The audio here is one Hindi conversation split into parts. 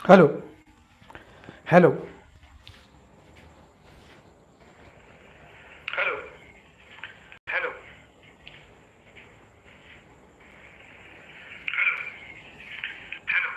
Hello. Hello. Hello. Hello. Hello.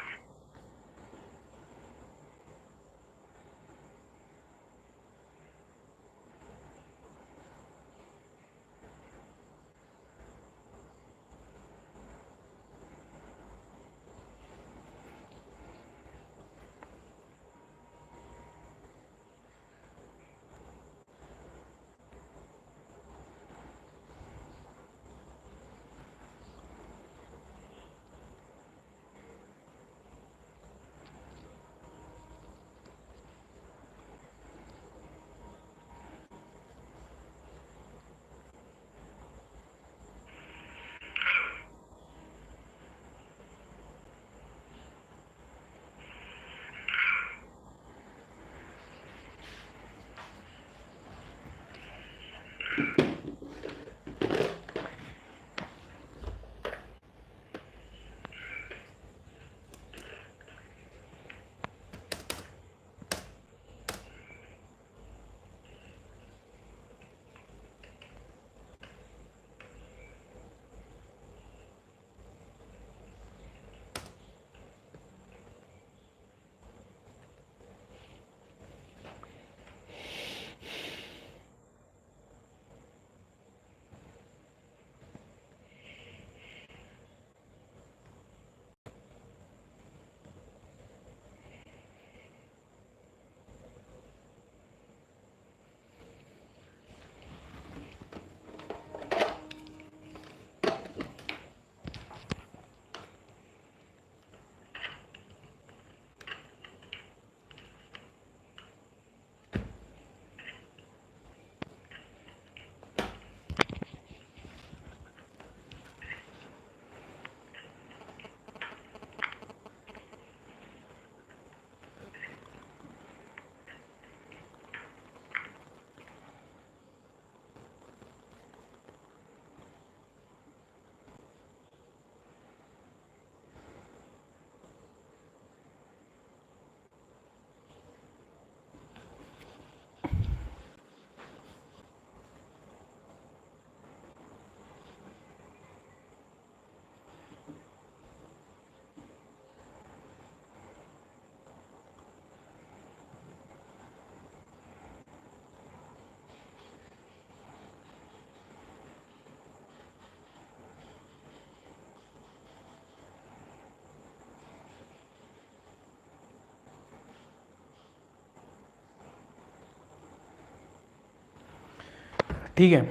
ठीक है,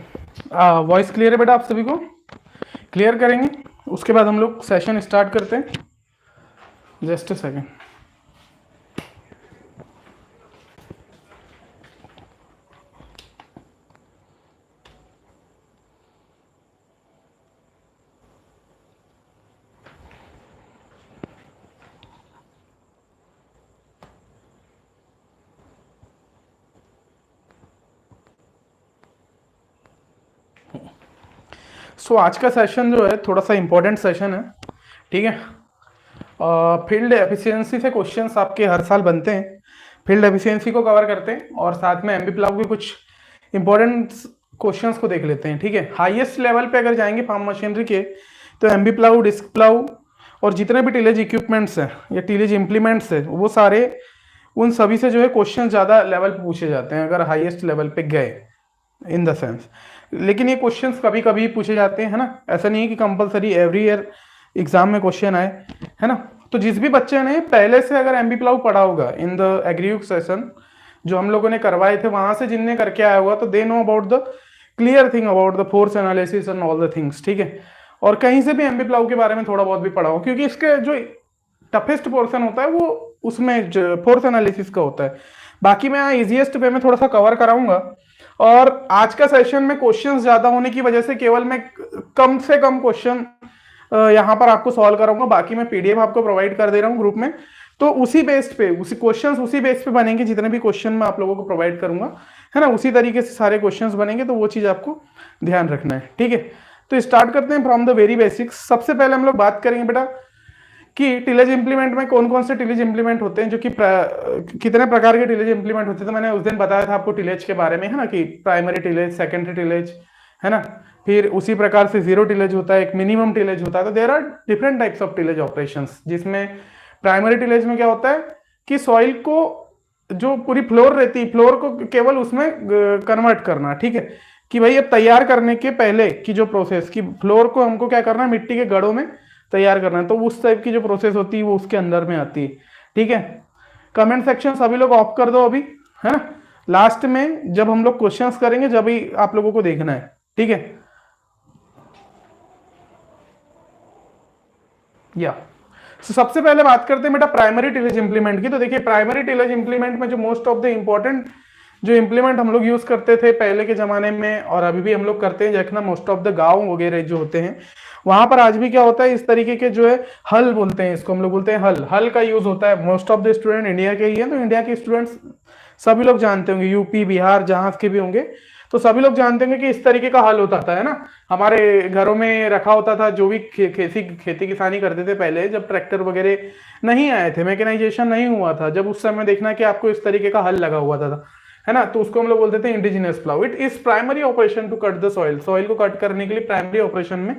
वॉइस क्लियर है बेटा आप सभी को? क्लियर करेंगे, उसके बाद हम लोग सेशन स्टार्ट करते हैं। Just a second. सो आज का सेशन जो है थोड़ा सा इम्पोर्टेंट सेशन है, ठीक है। फील्ड एफिशिएंसी से क्वेश्चंस आपके हर साल बनते हैं, फील्ड एफिशिएंसी को कवर करते हैं और साथ में एमबी प्लाऊ के कुछ इंपॉर्टेंट क्वेश्चंस को देख लेते हैं, ठीक है। हाईएस्ट लेवल पे अगर जाएंगे फार्म मशीनरी के तो एमबी प्लाऊ, डिस्क प्लाऊ और जितने भी टीलेज इक्विपमेंट्स हैं या टीलेज इंप्लीमेंट्स है वो सारे, उन सभी से जो है क्वेश्चन ज़्यादा लेवल पे पूछे जाते हैं अगर हाईएस्ट लेवल पे गए, इन द सेंस। लेकिन ये क्वेश्चंस कभी कभी पूछे जाते हैं, है ना। ऐसा नहीं है कि कंपलसरी एवरी ईयर एग्जाम में क्वेश्चन आए, है ना। तो जिस भी बच्चे ने पहले से अगर एमबी प्लाऊ पढ़ा होगा इन द एग्रीयुक सेशन जो हम लोगों ने करवाए थे, वहां से जिनने करके आया होगा तो they know about the clear thing about the force analysis and all the things, ठीक है। और कहीं से भी एमबी प्लाऊ के बारे में थोड़ा बहुत भी पढ़ा हो, क्योंकि इसके जो टफेस्ट पोर्शन होता है वो उसमें फोर्स एनालिसिस का होता है। बाकी मैं इजीएस्ट वे में थोड़ा सा कवर कराऊंगा। और आज का सेशन में क्वेश्चंस ज्यादा होने की वजह से केवल मैं कम से कम क्वेश्चन यहाँ पर आपको सॉल्व कराऊंगा, बाकी मैं पीडीएफ आपको प्रोवाइड कर दे रहा हूँ ग्रुप में। तो उसी बेस पे, उसी क्वेश्चंस उसी बेस पे बनेंगे, जितने भी क्वेश्चन मैं आप लोगों को प्रोवाइड करूंगा, है ना, उसी तरीके से सारे क्वेश्चंस बनेंगे। तो वो चीज आपको ध्यान रखना है, ठीक है। तो स्टार्ट करते हैं फ्रॉम द वेरी बेसिक्स। सबसे पहले हम लोग बात करेंगे बेटा कि टिलेज इंप्लीमेंट में कौन कौन से टिलेज इंप्लीमेंट होते हैं, जो कि कितने प्रकार के टिलेज इंप्लीमेंट होते हैं। तो मैंने उस दिन बताया था आपको टिलेज के बारे में, है ना, कि प्राइमरी टिलेज, सेकेंडरी टिलेज, है ना, फिर उसी प्रकार से जीरो टिलेज होता है, एक मिनिमम टिलेज होता है। तो there are different types of tillage operations, जिसमें प्राइमरी टिलेज में क्या होता है कि सॉइल को, जो पूरी फ्लोर रहती है, फ्लोर को केवल उसमें कन्वर्ट करना, ठीक है, कि भाई अब तैयार करने के पहले की जो प्रोसेस, की फ्लोर को हमको क्या करना है, मिट्टी के गढ़ों में तैयार करना है, तो उस टाइप की जो प्रोसेस होती है वो उसके अंदर में आती है, ठीक है। कमेंट सेक्शन सभी लोग ऑफ कर दो अभी, है ना, लास्ट में जब हम लोग क्वेश्चंस करेंगे जब ही आप लोगों को देखना है, ठीक है। या सबसे पहले बात करते हैं बेटा प्राइमरी टिलेज इंप्लीमेंट की। तो देखिए प्राइमरी टिलेज इंप्लीमेंट में जो मोस्ट ऑफ द इंपॉर्टेंट जो इंप्लीमेंट हम लोग यूज करते थे पहले के जमाने में, और अभी भी हम लोग करते हैं, देखना मोस्ट ऑफ द गांव वगैरह जो होते हैं वहां पर आज भी क्या होता है, इस तरीके के जो है हल बोलते हैं, इसको हम लोग बोलते हैं हल, हल का यूज होता है। Most of the student India के ही है, तो इंडिया के स्टूडेंट्स सभी लोग जानते होंगे, यूपी बिहार जहां के भी होंगे तो सभी लोग जानते होंगे कि इस तरीके का हल होता था, है ना। हमारे घरों में रखा होता था, जो भी खेती किसानी करते थे पहले, जब ट्रैक्टर वगैरह नहीं आए थे, मैकेनाइजेशन नहीं हुआ था, जब उस समय देखना कि आपको इस तरीके का हल लगा हुआ था, है ना, तो उसको हम लोग बोलते थे indigenous plough. It is primary operation to cut the soil, soil को कट करने के लिए प्राइमरी ऑपरेशन में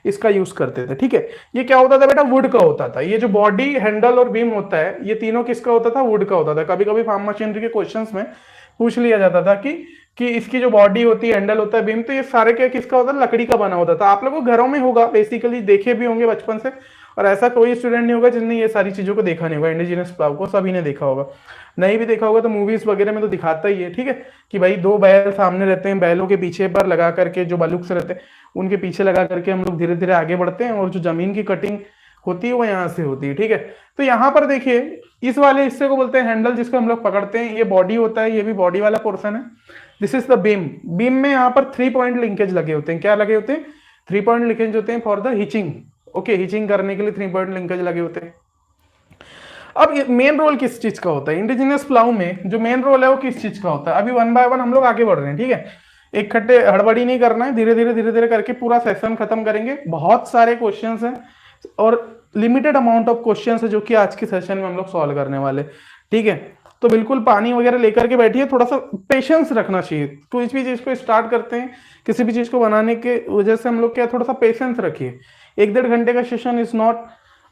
इसका यूज करते थे, ठीक है। ये क्या होता था बेटा, वुड का होता था। ये जो बॉडी, हैंडल और बीम होता है, ये तीनों किसका होता था, वुड का होता था। कभी कभी फार्म मशीनरी के क्वेश्चंस में पूछ लिया जाता था कि इसकी जो बॉडी होती है, हैंडल होता है, बीम, तो ये सारे क्या किसका होता है, लकड़ी का बना होता था। आप लोगों को घरों में होगा बेसिकली, देखे भी होंगे बचपन से, और ऐसा कोई स्टूडेंट नहीं होगा जिसने ये सारी चीजों को देखा नहीं होगा। इंडिजिनियस प्लाउ को सभी ने देखा होगा, नहीं भी देखा होगा तो मूवीज वगैरह में तो दिखाता ही है, ठीक है, कि भाई दो बैल सामने रहते हैं, बैलों के पीछे पर लगा करके जो बलूक्स रहते हैं उनके पीछे लगा करके हम लोग धीरे धीरे आगे बढ़ते हैं, और जो जमीन की कटिंग होती है वो यहाँ से होती है, ठीक है। तो यहाँ पर देखिए इस वाले हिस्से को बोलते हैं हैंडल, जिसको हम लोग पकड़ते हैं, ये बॉडी होता है, ये भी बॉडी वाला पोर्शन है। This is the beam. Beam में यहाँ पर 3 पॉइंट लिंकेज लगे होते हैं। क्या लगे होते हैं, 3 पॉइंट लिंकेज होते हैं फॉर द हिचिंग। ओके, हिचिंग करने के लिए 3 पॉइंट लिंकेज लगे होते हैं। अब मेन रोल किस चीज का होता है, इंडिजिनियस प्लाउ में जो मेन रोल है वो किस चीज का होता है, अभी 1 बाय 1 हम लोग आगे बढ़ रहे हैं, ठीक है। एक खट्टे हड़बड़ी नहीं करना है, धीरे धीरे करके पूरा सेशन खत्म करेंगे। बहुत सारे क्वेश्चंस हैं और लिमिटेड अमाउंट ऑफ क्वेश्चंस है जो कि आज के सेशन में हम लोग सॉल्व करने वाले, ठीक है। तो बिल्कुल पानी वगैरह लेकर के बैठिए, थोड़ा सा पेशेंस रखना चाहिए। कोई भी चीज को स्टार्ट करते हैं, किसी भी चीज को बनाने के वजह से हम लोग क्या, थोड़ा सा पेशेंस रखिए। 1-1.5 घंटे का session is not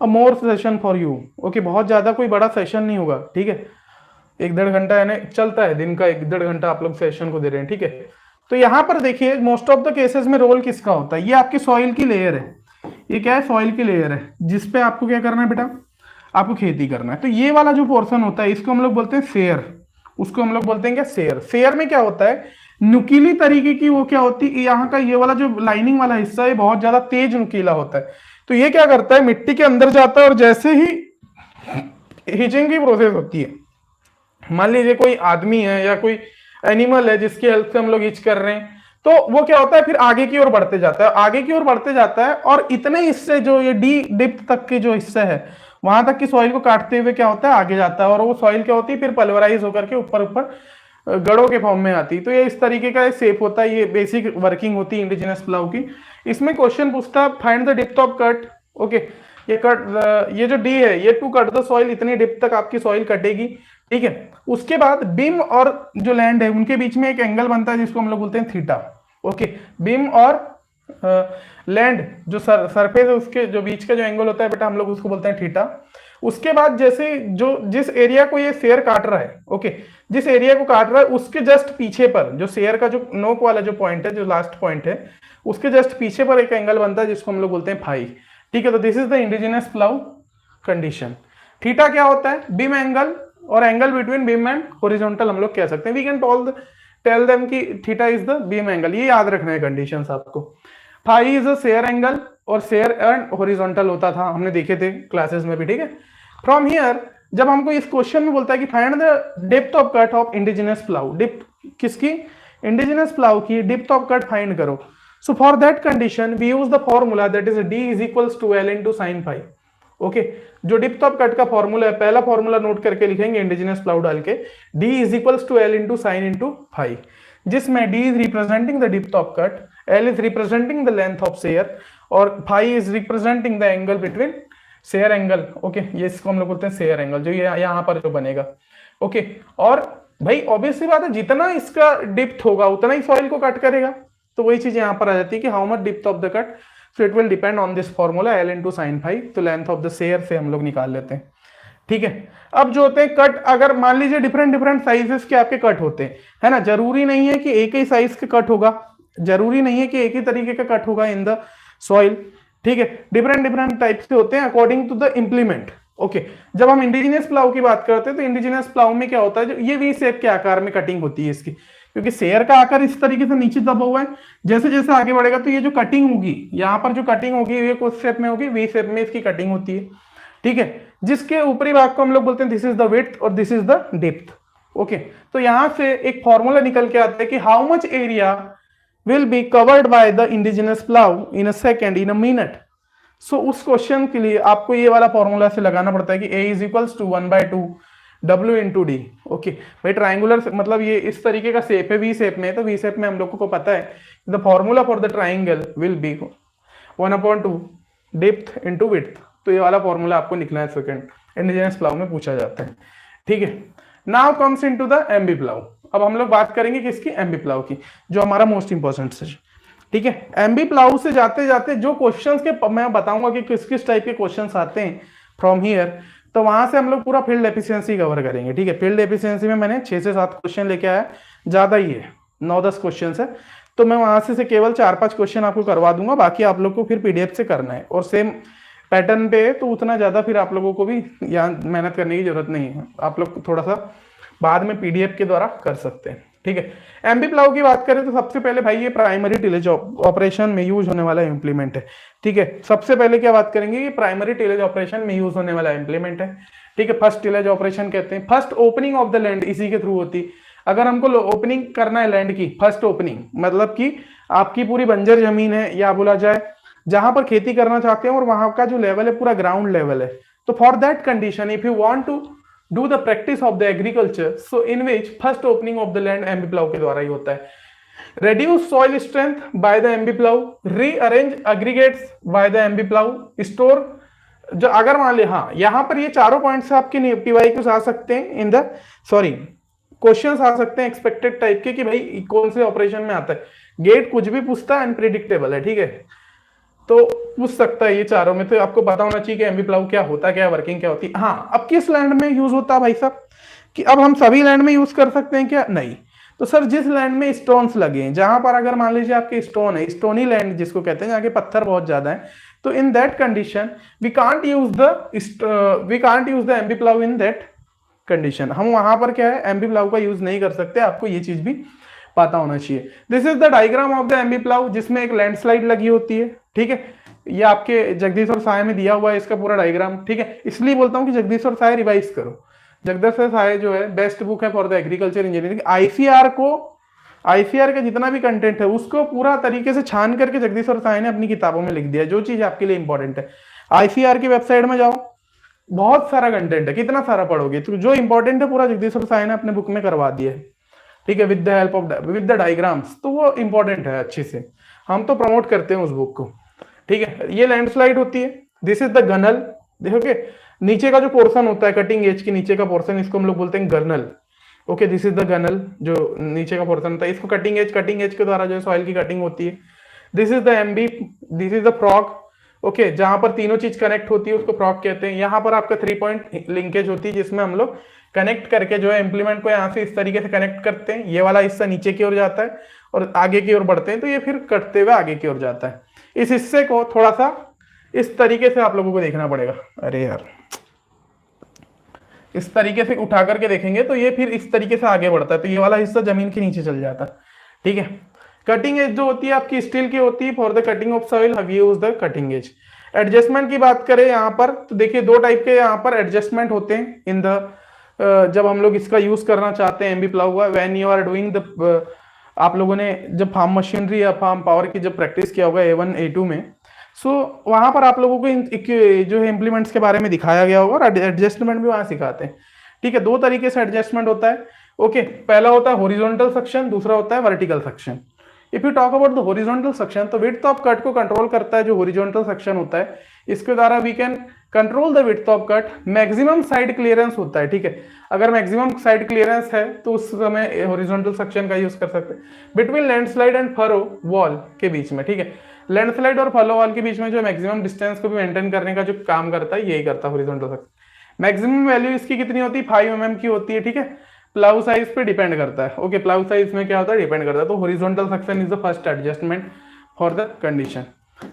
a more session for you, okay. बहुत ज्यादा कोई बड़ा सेशन नहीं होगा, ठीक है। 1-1.5 घंटा यानी चलता है दिन का, 1-1.5 घंटा आप लोग सेशन को दे रहे हैं, ठीक है। तो यहाँ पर देखिए मोस्ट ऑफ द केसेस में रोल किसका होता है, ये आपकी सॉइल की लेयर है। ये क्या है, सॉइल की लेयर है, जिसपे आपको क्या करना है बेटा, आपको खेती करना है। तो ये वाला जो पोर्शन होता है इसको हम लोग बोलते हैं सेयर, उसको हम लोग बोलते हैं क्या, सेयर। सेयर में क्या होता है, नुकीली तरीके की वो क्या होती है, यहाँ का ये वाला जो लाइनिंग वाला हिस्सा है बहुत ज्यादा तेज नुकीला होता है। तो ये क्या करता है, मिट्टी के अंदर जाता है और जैसे ही हिचिंग की प्रोसेस होती है, मान लीजिए कोई आदमी है या कोई एनिमल है जिसकी हेल्प से हम लोग हिच कर रहे हैं, तो वो क्या होता है फिर आगे की ओर बढ़ते जाता है, आगे की ओर बढ़ते जाता है, और इतने हिस्से जो ये डिप्थ तक के जो हिस्से है वहां तक की सॉइल को काटते हुए क्या होता है आगे जाता है, और वो सॉइल क्या होती है फिर पल्वराइज होकर के ऊपर ऊपर गड़ों के फॉर्म में आती है। तो ये इस तरीके का शेप होता है, ये बेसिक वर्किंग होती है इंडिजिनस प्लाउ की। इसमें क्वेश्चन पूछता है find the depth of cut, okay. ये कट, ये जो डी है ये टू कट द सॉइल, इतनी डिप्थ तक आपकी सॉइल कटेगी, ठीक है। उसके बाद बीम और जो लैंड है उनके बीच में एक एंगल बनता है जिसको हम लोग बोलते हैं थीटा, ओके। बीम और लैंड जो सरफेस है उसके जो बीच का जो एंगल होता है बेटा हम लोग उसको बोलते हैं थीटा। उसके बाद जैसे जो जिस एरिया को ये शेयर काट रहा है, ओके, जिस एरिया को काट रहा है उसके जस्ट पीछे पर जो शेयर का जो नोक वाला जो पॉइंट है, जो लास्ट पॉइंट है, उसके जस्ट पीछे पर एक एंगल बनता है जिसको हम लोग बोलते हैं फाई, ठीक है। तो this is the indigenous plough condition. Theta क्या होता है, बीम एंगल, और angle between beam and horizontal हम लोग कह सकते हैं। वी कैन टेल देम कि theta is the beam angle, ये याद रखना है कंडीशंस आपको। Phi is a share angle, और शेयर एंड हॉरिजॉन्टल होता था, हमने देखे थे क्लासेस में भी, ठीक है। फ्रॉम हियर जब हमको इस क्वेश्चन में बोलता है कि find the depth of cut of indigenous plough, depth किसकी, इंडिजिनस प्लाउ की डेप्थ ऑफ कट फाइंड करो। So for that condition we use the formula that is D is equals to L into sine phi, okay. जो डिप्थ ऑफ कट का फॉर्मूला है, पहला फॉर्मूला नोट करके लिखेंगे इंडिजिनस प्लाउ डाल के, d is equals to L into sine into phi, जिसमें d is representing the depth of cut, l is representing the length of share, और phi is representing the angle between share angle, okay, ये इसको हम लोग बोलते हैं शेयर एंगल, जो ये यहाँ पर जो बनेगा, ओके। और भाई ऑब्वियस सी बात है, जितना इसका डिप्थ होगा उतना ही सॉइल को कट करेगा, तो वही चीज यहाँ पर आ जाती है कि how much depth of the cut, so it will depend on this formula L into sine phi, तो लेंथ ऑफ द शेयर से हम लोग निकाल लेते हैं, ठीक है। अब जो होते हैं कट, अगर मान लीजिए डिफरेंट डिफरेंट साइजेस के आपके कट होते हैं, है ना, जरूरी नहीं है कि एक ही साइज का कट होगा, जरूरी नहीं है कि एक ही तरीके का कट होगा इन द सॉइल, ठीक है, डिफरेंट डिफरेंट टाइप से होते हैं according to the implement, okay. जब हम इंडिजिनियस प्लाव की बात करते हैं तो इंडिजिनियस प्लाव में क्या होता है, जो ये वी शेप के आकार में कटिंग होती है इसकी, क्योंकि शेयर का आकार इस तरीके से नीचे दबा हुआ है, जैसे जैसे आगे बढ़ेगा तो ये जो कटिंग होगी, यहाँ पर जो कटिंग होगी ये कुछ शेप में होगी, वी शेप में इसकी कटिंग होती है, ठीक है, जिसके ऊपरी भाग को हम लोग बोलते हैं दिस इज द विड्थ और this is the depth, okay. तो यहां से एक फॉर्मूला निकल के आता है कि how much area will be covered by the indigenous plough in a second in a minute. So उस क्वेश्चन के लिए आपको ये वाला फॉर्मूला से लगाना पड़ता है कि A is equals to 1/2 W into D, okay. भाई ट्राइंगुलर मतलब ये इस तरीके का शेप है, वी शेप में, तो वी शेप में हम लोगों को पता है the formula for the triangle will be 1/2 depth into width, तो ये वाला फॉर्मूला आपको निकलना है सेकंड, इंडिजिनस प्लाव में पूछा जाता है, ठीक है। Now comes into the MB plough. अब हम लोग बात करेंगे किसकी, एमबी प्लाव की, जो हमारा मोस्ट इंपॉर्टेंट है, ठीक है। एमबी प्लाव से जाते जाते जो क्वेश्चंस के मैं बताऊंगा कि किस किस टाइप के क्वेश्चंस आते हैं फ्रॉम हियर, तो वहां से हम लोग पूरा फील्ड एफिशिएंसी कवर करेंगे, ठीक है। फील्ड एफिशिएंसी में मैंने 6 से 7 क्वेश्चन लेके आया, ज्यादा ही है, 9-10 क्वेश्चन है, तो मैं वहां से केवल 4-5 क्वेश्चन आपको करवा दूंगा, बाकी आप लोग को फिर पीडीएफ से करना है, और सेम पैटर्न पे, तो उतना ज्यादा फिर आप लोगों को भी यहाँ मेहनत करने की जरूरत नहीं है, आप लोग थोड़ा सा बाद में पीडीएफ के द्वारा कर सकते हैं, ठीक है। एमबी प्लाव की बात करें तो सबसे पहले भाई ये प्राइमरी टिलेज ऑपरेशन में यूज होने वाला इंप्लीमेंट है, ठीक है। सबसे पहले क्या बात करेंगे, ये प्राइमरी टिलेज ऑपरेशन में यूज होने वाला इंप्लीमेंट है, ठीक है। फर्स्ट टिलेज ऑपरेशन कहते हैं, first opening of the land इसी के थ्रू होती है। अगर हमको ओपनिंग करना है लैंड की, फर्स्ट ओपनिंग मतलब कि आपकी पूरी बंजर जमीन है, या बोला जाए जहां पर खेती करना चाहते हैं और वहां का जो लेवल है पूरा ग्राउंड लेवल है, तो for that condition if you want to do the practice of the agriculture, so in which first opening of the land MB plough के द्वारा ही होता है। Reduce soil strength by the MB plough, rearrange aggregates by the MB plough, store, जो अगर मान ले, हाँ यहाँ पर ये चारों पॉइंट से आपके पीवाईक्यूज आ सकते हैं, इन द क्वेश्चंस आ सकते हैं एक्सपेक्टेड टाइप के, कि भाई कौन से ऑपरेशन में आता है। गेट कुछ भी पूछता है, अनप्रिडिक्टेबल है, ठीक है, तो पूछ सकता है ये चारों में, तो आपको पता होना चाहिए कि एमबी प्लाव क्या होता है, क्या वर्किंग क्या होती है। हाँ, अब किस लैंड में यूज होता है भाई साहब, कि अब हम सभी लैंड में यूज कर सकते हैं क्या, नहीं। तो सर जिस लैंड में स्टोन्स लगे हैं, जहां पर अगर मान लीजिए आपके स्टोन है, स्टोनी लैंड जिसको कहते हैं, जहाँ के पत्थर बहुत ज्यादा है, तो in that condition we can't use the MB plough in that condition. हम वहां पर क्या है, एमबी प्लाव का यूज नहीं कर सकते, आपको ये चीज भी पता होना चाहिए। This is the diagram of the MB plough, जिसमें एक लैंडस्लाइड लगी होती है, ठीक है। ये आपके जगदीश्वर साय में दिया हुआ है इसका पूरा डायग्राम, ठीक है। इसलिए बोलता हूँ कि जगदीश्वर साय रिवाइज करो, जगदीश्वर साय जो है बेस्ट बुक है for the agriculture engineering. ICR का जितना भी कंटेंट है उसको पूरा तरीके से छान करके जगदीश्वर साय ने अपनी किताबों में लिख दिया, जो चीज आपके लिए इंपॉर्टेंट है। आईसीआर की वेबसाइट में जाओ, बहुत सारा कंटेंट है, कितना सारा पढ़ोगे, तो जो इंपॉर्टेंट है पूरा जगदीश्वर साय ने अपने बुक में करवा दिया है, ठीक है, with the help of with the diagrams, तो वो इंपॉर्टेंट है अच्छे से, हम तो प्रमोट करते हैं उस बुक को, ठीक है। ये लैंडस्लाइड होती है, दिस इज द गनल, देखोगे नीचे का जो पोर्शन होता है कटिंग एज के नीचे का पोर्शन, इसको हम लोग बोलते हैं गनल, ओके। दिस इज द गनल, जो नीचे का पोर्शन होता है, इसको कटिंग एज के द्वारा जो है सॉइल की कटिंग होती है। This is the MB, this is the frog, okay, जहां पर तीनों चीज कनेक्ट होती है उसको फ्रॉग कहते हैं। यहाँ पर आपका 3 पॉइंट लिंकेज होती है, जिसमें हम लोग कनेक्ट करके जो है इम्प्लीमेंट को यहाँ से इस तरीके से कनेक्ट करते हैं, ये वाला हिस्सा नीचे की ओर जाता है और आगे की ओर बढ़ते हैं, तो ये फिर कटते हुए आगे की ओर जाता है। इस हिस्से को थोड़ा सा इस तरीके से आप लोगों को देखना पड़ेगा, अरे यार इस तरीके से उठा करके देखेंगे तो ये फिर इस तरीके से आगे बढ़ता है, तो ये वाला हिस्सा जमीन के नीचे चल जाता है, ठीक है। कटिंग एज जो होती है आपकी स्टील की होती है, for the cutting of soil have used the cutting edge. Adjustment की बात करें यहाँ पर, तो देखिए 2 टाइप के यहाँ पर एडजस्टमेंट होते हैं इन द जब हम लोग इसका यूज करना चाहते हैं एमबी प्लाव हुआ, when you are doing the, आप लोगों ने जब फार्म मशीनरी या फार्म पावर की जब प्रैक्टिस किया होगा A1 A2 में, सो वहां पर आप लोगों को जो है इम्प्लीमेंट्स के बारे में दिखाया गया होगा, और एडजस्टमेंट भी वहां सिखाते हैं, ठीक है। 2 तरीके से एडजस्टमेंट होता है, ओके। पहला होता है हॉरिजॉन्टल सक्शन, दूसरा होता है vertical section. If you talk about the horizontal section, तो विड्थ ऑफ कट को कंट्रोल करता है जो हॉरिजॉन्टल सेक्शन होता है, इसके द्वारा we can control the width of cut. Maximum side clearance होता है, ठीक है, अगर मैक्सिमम साइड क्लियरेंस है तो उस समय हॉरिजॉन्टल सेक्शन का यूज कर सकते हैं। Between landslide and furrow wall के बीच में, ठीक है, लैंडस्लाइड और फलो वॉल के बीच में जो मैक्सिमम डिस्टेंस को भी मेंटेन करने का जो काम करता है, यही करता है हॉरिजॉन्टल सेक्शन। मैक्सिमम वैल्यू इसकी कितनी होती है, 5 mm की होती है, ठीक है, प्लाउ साइज पे डिपेंड करता है। ओके, प्लाउ साइज में क्या होता है, डिपेंड करता है। तो horizontal section is the first adjustment for the condition.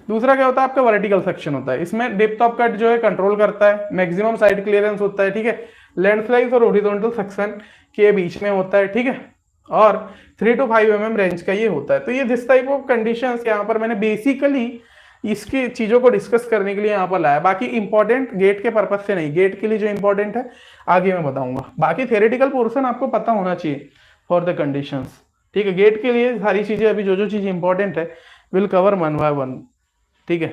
दूसरा क्या होता है, आपका वर्टिकल सेक्शन होता है, इसमें डेप्थ ऑफ कट जो है कंट्रोल करता है, मैक्सिमम साइड क्लियरेंस होता है, ठीक है, लैंडस्लाइड और हॉरिजॉन्टल सेक्शन के बीच में होता है, ठीक है, और 3 to 5 mm रेंज का ये होता है। तो ये दिस टाइप ऑफ कंडीशंस यहाँ पर मैंने बेसिकली इसकी चीजों को डिस्कस करने के लिए यहाँ पर लाया। बाकी इंपॉर्टेंट गेट के पर्पज से नहीं, गेट के लिए जो इंपॉर्टेंट है आगे मैं बताऊंगा। बाकी थ्योरेटिकल पोर्शन आपको पता होना चाहिए फॉर द कंडीशंस, ठीक है। गेट के लिए सारी चीजें अभी जो जो चीज इंपॉर्टेंट है विल कवर 1 by 1, ठीक है।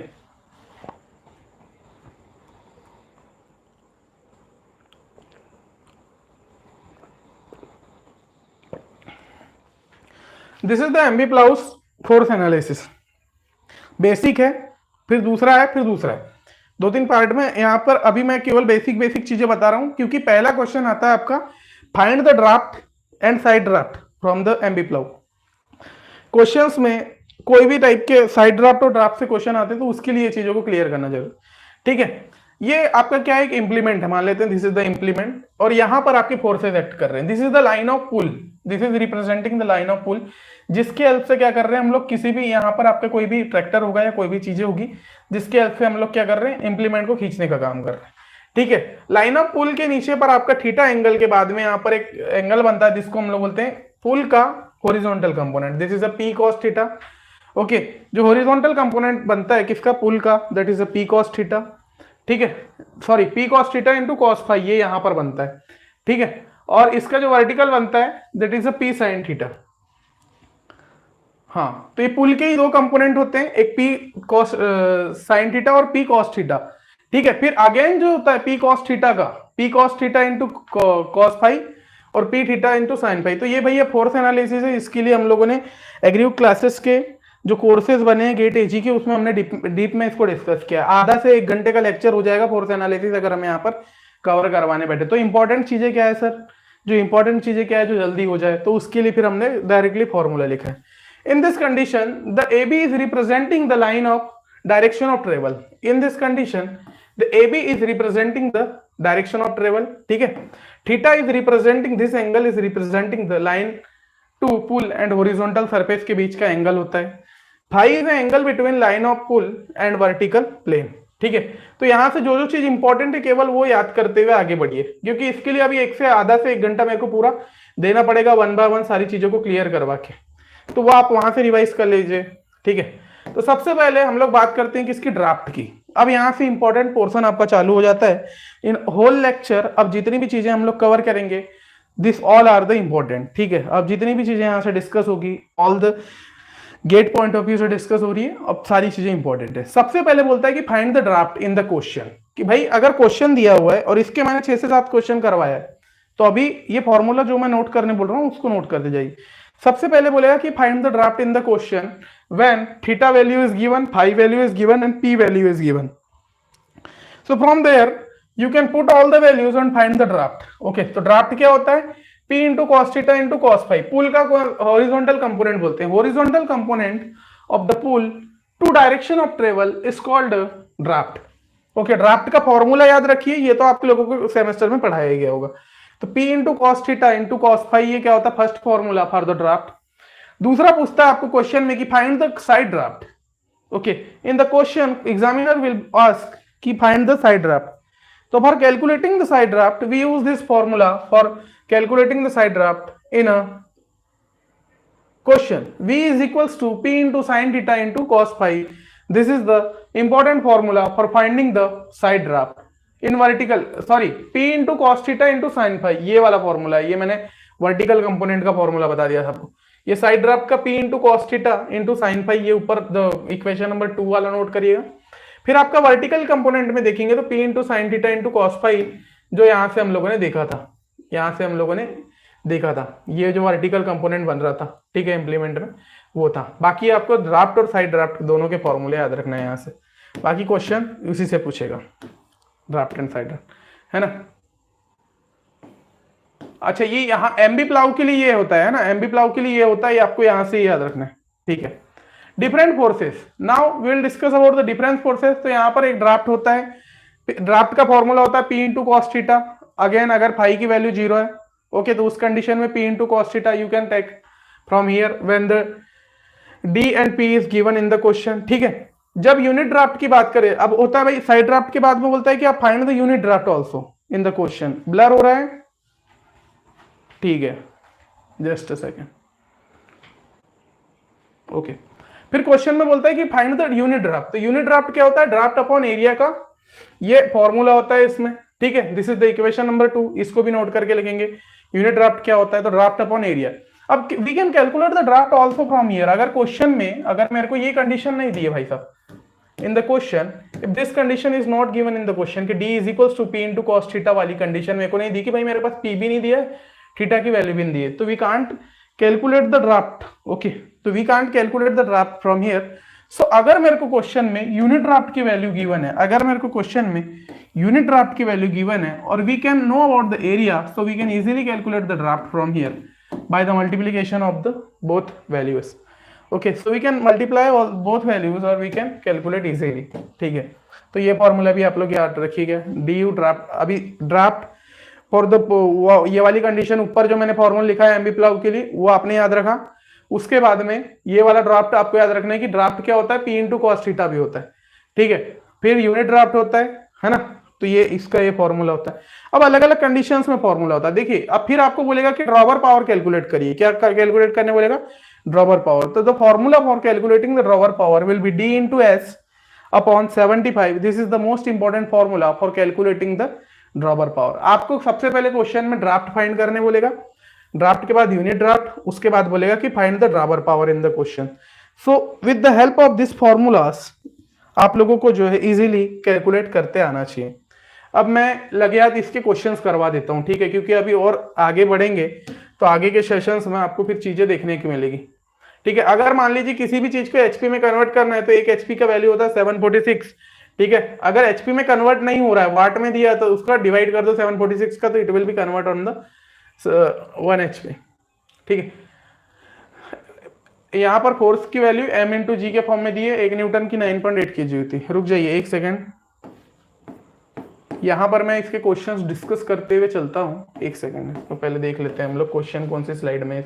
This is the MB ploughs force analysis. Basic है, फिर दूसरा है, फिर दूसरा है, 2-3 पार्ट में। यहाँ पर अभी मैं केवल बेसिक चीजें बता रहा हूं, क्योंकि पहला क्वेश्चन आता है आपका find the draft and side draft from the MB plough. Questions में कोई भी टाइप के साइड ड्राफ्ट और ड्राफ्ट से क्वेश्चन आते हैं तो उसके लिए चीजों को क्लियर करना जरूर, ठीक है। ये आपका क्या है, एक इंप्लीमेंट है, मान लेते हैं दिस इज द इंप्लीमेंट, और यहां पर आपके फोर्सेस एक्ट कर रहे हैं। This is the line of pull, this is representing the line of pull, जिसके हेल्प से क्या कर रहे हैं हम लोग, किसी भी यहाँ पर आपका कोई भी ट्रैक्टर होगा या कोई भी चीजें होगी जिसके हेल्प से हम लोग क्या कर रहे हैं, इंप्लीमेंट को खींचने का काम कर रहे हैं, ठीक है। लाइन ऑफ पुल के नीचे पर आपका थीटा एंगल के बाद में यहाँ पर एक एंगल बनता है जिसको हम लोग बोलते हैं पुल का horizontal component. This is a P cos theta, okay. जो हॉरिजॉन्टल कंपोनेंट बनता है किसका, पुल का, that is a P cos theta, ठीक है, sorry P cos theta into cos phi, ये यहां पर बनता है, ठीक है। और इसका जो वर्टिकल बनता है that is a P sine theta. हाँ, तो ये पुल के ही 2 कंपोनेंट होते हैं, एक पी कॉस साइन थीटा और पी कॉस थीटा, ठीक है। फिर अगेन जो होता है पी कॉस थीटा का, P cos theta into cos phi और P theta into sine phi. तो ये भैया फोर्स एनालिसिस है, इसके लिए हम लोगों ने एग्रीव क्लासेस के जो कोर्सेज बने हैं गेट एजी के, उसमें हमने डीप में इसको डिस्कस किया। आधा से 1 घंटे का लेक्चर हो जाएगा फोर्स एनालिसिस अगर हम यहाँ पर कवर करवाने बैठे। तो इंपॉर्टेंट चीजें क्या है सर, जो इंपॉर्टेंट चीजें क्या है जो जल्दी हो जाए, तो उसके लिए फिर हमने डायरेक्टली फॉर्मूला लिखा है। In this condition the A B is representing the line of direction of travel. In this condition the A B is representing the direction of travel, ठीक है। Theta is representing, this angle is representing the line to pull and horizontal surface के बीच का एंगल होता है। Phi is angle between line of pull and vertical plane, ठीक है। तो यहां से जो जो चीज इंपॉर्टेंट है केवल वो याद करते हुए आगे बढ़िए, क्योंकि इसके लिए अभी आधा से 1 घंटा मेरे को पूरा देना पड़ेगा 1 by 1 सारी चीजों को क्लियर करवा के, तो वो आप वहां से रिवाइज कर लीजिए, ठीक है। तो सबसे पहले हम लोग बात करते हैं किसकी, ड्राफ्ट की। अब यहाँ से इंपॉर्टेंट पोर्शन आपका चालू हो जाता है इन होल लेक्चर। अब जितनी भी चीजें हम लोग कवर करेंगे this all are the important, ठीक है। अब जितनी भी चीजें यहाँ से डिस्कस होगी all the GATE point of view से डिस्कस हो रही है, अब सारी चीजें इंपॉर्टेंट है। सबसे पहले बोलता है कि find the draft in the question, कि भाई अगर क्वेश्चन दिया हुआ है और इसके मैंने 6 से 7 क्वेश्चन करवाया है, तो अभी ये फॉर्मूला जो मैं नोट करने बोल रहा हूँ उसको नोट करते जाइए। सबसे पहले बोलेगा कि find the draft in the question when theta value is given, phi value is given and P value is given. So from there you can put all the values and find the draft. Okay, तो ड्राफ्ट क्या होता है, P into cos theta into cos phi. Pull का हॉरिजॉन्टल कंपोनेंट बोलते हैं, horizontal component of the pull to direction of travel is called draft. Okay, draft का फॉर्मूला याद रखिए, ये तो आपके लोगों को सेमेस्टर में पढ़ाया गया होगा। तो P into cos theta into cos phi, ये क्या होता है, first formula for the draft. दूसरा पूछता है आपको क्वेश्चन में कि find the side draft. Okay, in the question examiner will ask कि find the side draft. So for calculating the side draft, we use this formula for calculating the side draft in a question. V is equals to P into sin theta into cos phi. This is the important formula for finding the side draft in vertical. Sorry, P into cos theta into sin phi. ये वाला फॉर्मूला है, ये मैंने वर्टिकल कंपोनेंट का फॉर्मूला बता दिया सबको। ये साइड ड्राफ्ट का P into cos theta into sin phi, ये ऊपर इक्वेशन नंबर 2 वाला नोट करिएगा। फिर आपका वर्टिकल कंपोनेंट में देखेंगे तो P into sine theta into cos phi, जो यहां से हम लोगों ने देखा था, ये जो वर्टिकल कंपोनेंट बन रहा था, ठीक है, इंप्लीमेंट में, वो था। बाकी आपको ड्राफ्ट और साइड ड्राफ्ट दोनों के फॉर्मूले याद रखना है यहाँ से, बाकी क्वेश्चन उसी से पूछेगा, ड्राफ्ट एंड साइड ड्राफ्ट, है ना। अच्छा, ये यहाँ एमबी प्लाव के लिए ये होता है ना, एमबी प्लाव के लिए ये होता है, ये आपको यहाँ से ही याद रखना है, ठीक है। Different forces, now we will discuss about the different forces. तो यहाँ पर एक ड्राफ्ट होता है, ड्राफ्ट का फॉर्मूला होता है P into cos theta. Again अगर फाई की वैल्यू 0 है, ओके, तो उस कंडीशन में P into cos theta you can take from here when the D and P is given in the question, ठीक है। जब यूनिट ड्राफ्ट की बात करें, अब होता है भाई साइड ड्राफ्ट के बाद में बोलता है कि आप find the unit draft also in the question. Blur हो रहा है, ठीक है, जस्ट अ सेकेंड, ओके। फिर क्वेश्चन में बोलता है कि फाइंड द यूनिट ड्राफ्ट। तो यूनिट ड्राफ्ट क्या होता है, ड्राफ्ट अपॉन एरिया का ये फॉर्मूला होता है इसमें, ठीक है। This is the equation number 2, इसको भी नोट करके लिखेंगे। यूनिट ड्राफ्ट क्या होता है, तो ड्राफ्ट अपॉन एरिया। अब we can calculate the draft also from here. अगर क्वेश्चन में अगर मेरे को ये कंडीशन नहीं दी है भाई साहब in the question, if this condition is not given in the question कि d is equals to p into cos theta वाली कंडीशन मेरे को नहीं दी कि भाई मेरे पास p भी नहीं दिया है, थीटा की वैल्यू भी नहीं दी है, तो we can't calculate the draft, okay. तो we can't calculate the draft from here. So अगर मेरे को क्वेश्चन में यूनिट ड्राफ्ट की वैल्यू गिवन है, अगर मेरे को क्वेश्चन में यूनिट ड्राफ्ट की वैल्यू गिवन है और we can know about the area, so we can easily calculate the draft from here by the multiplication of the both values, okay. So we can multiply both values और वी कैन कैलकुलेट इजीली, ठीक है। तो ये फॉर्मूला भी आप लोग याद रखिएगा, डी यू ड्राफ्ट। अभी ड्राफ्ट फॉर द ये वाली कंडीशन ऊपर जो मैंने फॉर्मूला लिखा है एमबी प्लाव के लिए वो आपने याद रखा। उसके बाद में ये वाला ड्राफ्ट आपको याद रखना है कि ड्राफ्ट क्या होता है, पी इंटू कॉस थीटा भी होता है, ठीक है। फिर यूनिट ड्राफ्ट होता है ना, तो ये इसका ये फॉर्मूला होता है। अब अलग अलग कंडीशंस में फॉर्मूला होता है, देखिए। अब फिर आपको बोलेगा कि ड्रॉवर पावर कैलकुलेट करिए, क्या कैलकुलेट करने बोलेगा, ड्रॉवर पावर। तो the formula for calculating the drawbar power will B D into S upon 75। This is the most important formula for calculating the drawbar power. आपको सबसे पहले क्वेश्चन में ड्राफ्ट फाइंड करने बोलेगा, ड्राफ्ट के बाद यूनिट ड्राफ्ट, उसके बाद बोलेगा कि find the drawbar power in the question. So with the help of this formulas आप लोगों को जो है इजीली कैलकुलेट करते आना चाहिए। अब मैं लगे हाथ इसके क्वेश्चंस करवा देता हूं, ठीक है, क्योंकि अभी और आगे बढ़ेंगे तो आगे के सेशंस में आपको फिर चीजें देखने की मिलेगी, ठीक है। अगर मान लीजिए किसी भी चीज को एचपी में कन्वर्ट करना है तो एक एचपी का वैल्यू होता है 746, ठीक है। अगर एचपी में कन्वर्ट नहीं हो रहा है, वाट में दिया तो उसका डिवाइड कर दो 746 का, तो it will be convert on the 1 HP, ठीक है। यहां पर फोर्स की वैल्यू m इंटू जी के फॉर्म में दी है, 1 न्यूटन की 9.8 kg हुई थी। रुक जाइए एक सेकेंड, यहां पर मैं इसके क्वेश्चंस डिस्कस करते हुए चलता हूं, एक सेकेंड। तो पहले देख लेते हैं हम लोग क्वेश्चन कौन सी स्लाइड में।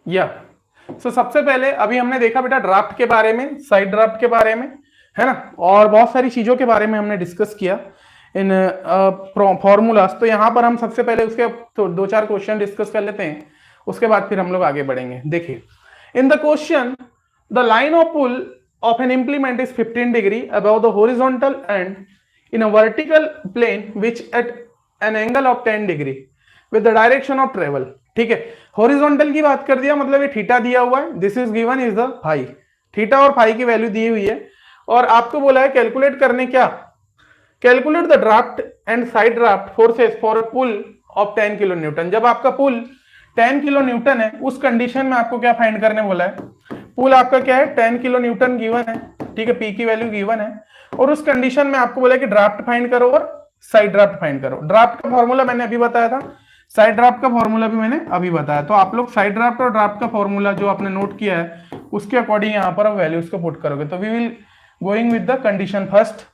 या सबसे पहले अभी हमने देखा बेटा ड्राफ्ट के बारे में, साइड ड्राफ्ट के बारे में, है ना, और बहुत सारी चीजों के बारे में हमने डिस्कस किया इन फॉर्मूलास। तो यहां पर हम सबसे पहले उसके तो 2-4 क्वेश्चन डिस्कस कर लेते हैं, उसके बाद फिर हम लोग आगे बढ़ेंगे। देखिए, in the question the line of pull of an implement is 15 degree above the horizontal and in a vertical plane which at an angle of 10 degree with the direction of travel, ठीक है। हॉरिजॉन्टल की बात कर दिया, मतलब ये थीटा दिया हुआ है, this is given is the phi, theta और फाई की वैल्यू दी हुई है, और आपको बोला है कैलकुलेट करने क्या, calculate the draft and side draft forces for a pull of 10 kilo newton. जब आपका पुल 10 किलो न्यूटन है, उस कंडीशन में आपको क्या फाइंड करने बोला है, पुल आपका क्या है 10 किलो न्यूटन गिवन है, ठीक है, पी की वैल्यू गिवन है, और उस कंडीशन में आपको बोला कि ड्राफ्ट फाइंड करो और साइड ड्राफ्ट फाइंड करो। ड्राफ्ट का फॉर्मूला मैंने अभी बताया था, साइड ड्राफ्ट का फॉर्मूला भी मैंने अभी बताया। तो आप लोग साइड ड्राफ्ट और ड्राफ्ट का फॉर्मूला जो आपने नोट किया है उसके अकॉर्डिंग यहां पर वैल्यूज को पुट करोगे। तो we will going with the condition first,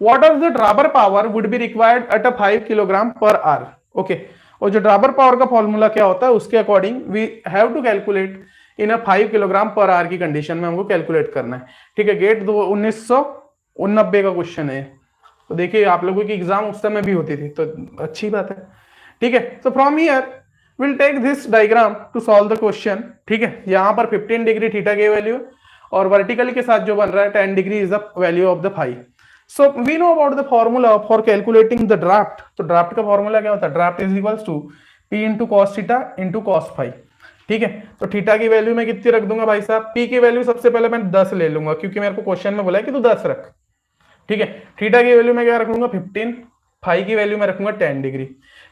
what of the drawbar power would be required at a 5 kilogram per hour, okay. और जो ड्रॉवर पावर का फॉर्मूला क्या होता है उसके according we have to calculate in a 5 kilogram per hour की कंडीशन में हमको कैलकुलेट करना है, ठीक है। गेट 1989 का क्वेश्चन है, तो देखिए आप लोगों की एग्जाम उस समय भी होती थी, तो अच्छी बात है, ठीक है। So from here will take this diagram to solve the question, ठीक है। यहाँ पर 15 डिग्री थीटा की वैल्यू और वर्टिकली के साथ जो बन रहा है 10 degree is the value of the phi. So we know about the formula for calculating the draft. तो ड्राफ्ट का फॉर्मूला क्या होता है, draft is equals to P into cos theta into cos phi, ठीक है। तो थीटा की वैल्यू मैं कितनी रख दूंगा भाई साहब, पी की वैल्यू सबसे पहले मैं 10 ले लूंगा क्योंकि मेरे को क्वेश्चन में बोला है कि तू 10 रख, ठीक है। थीटा की वैल्यू मैं क्या रख लूंगा 15, फाई की वैल्यू मैं रखूंगा 10 डिग्री,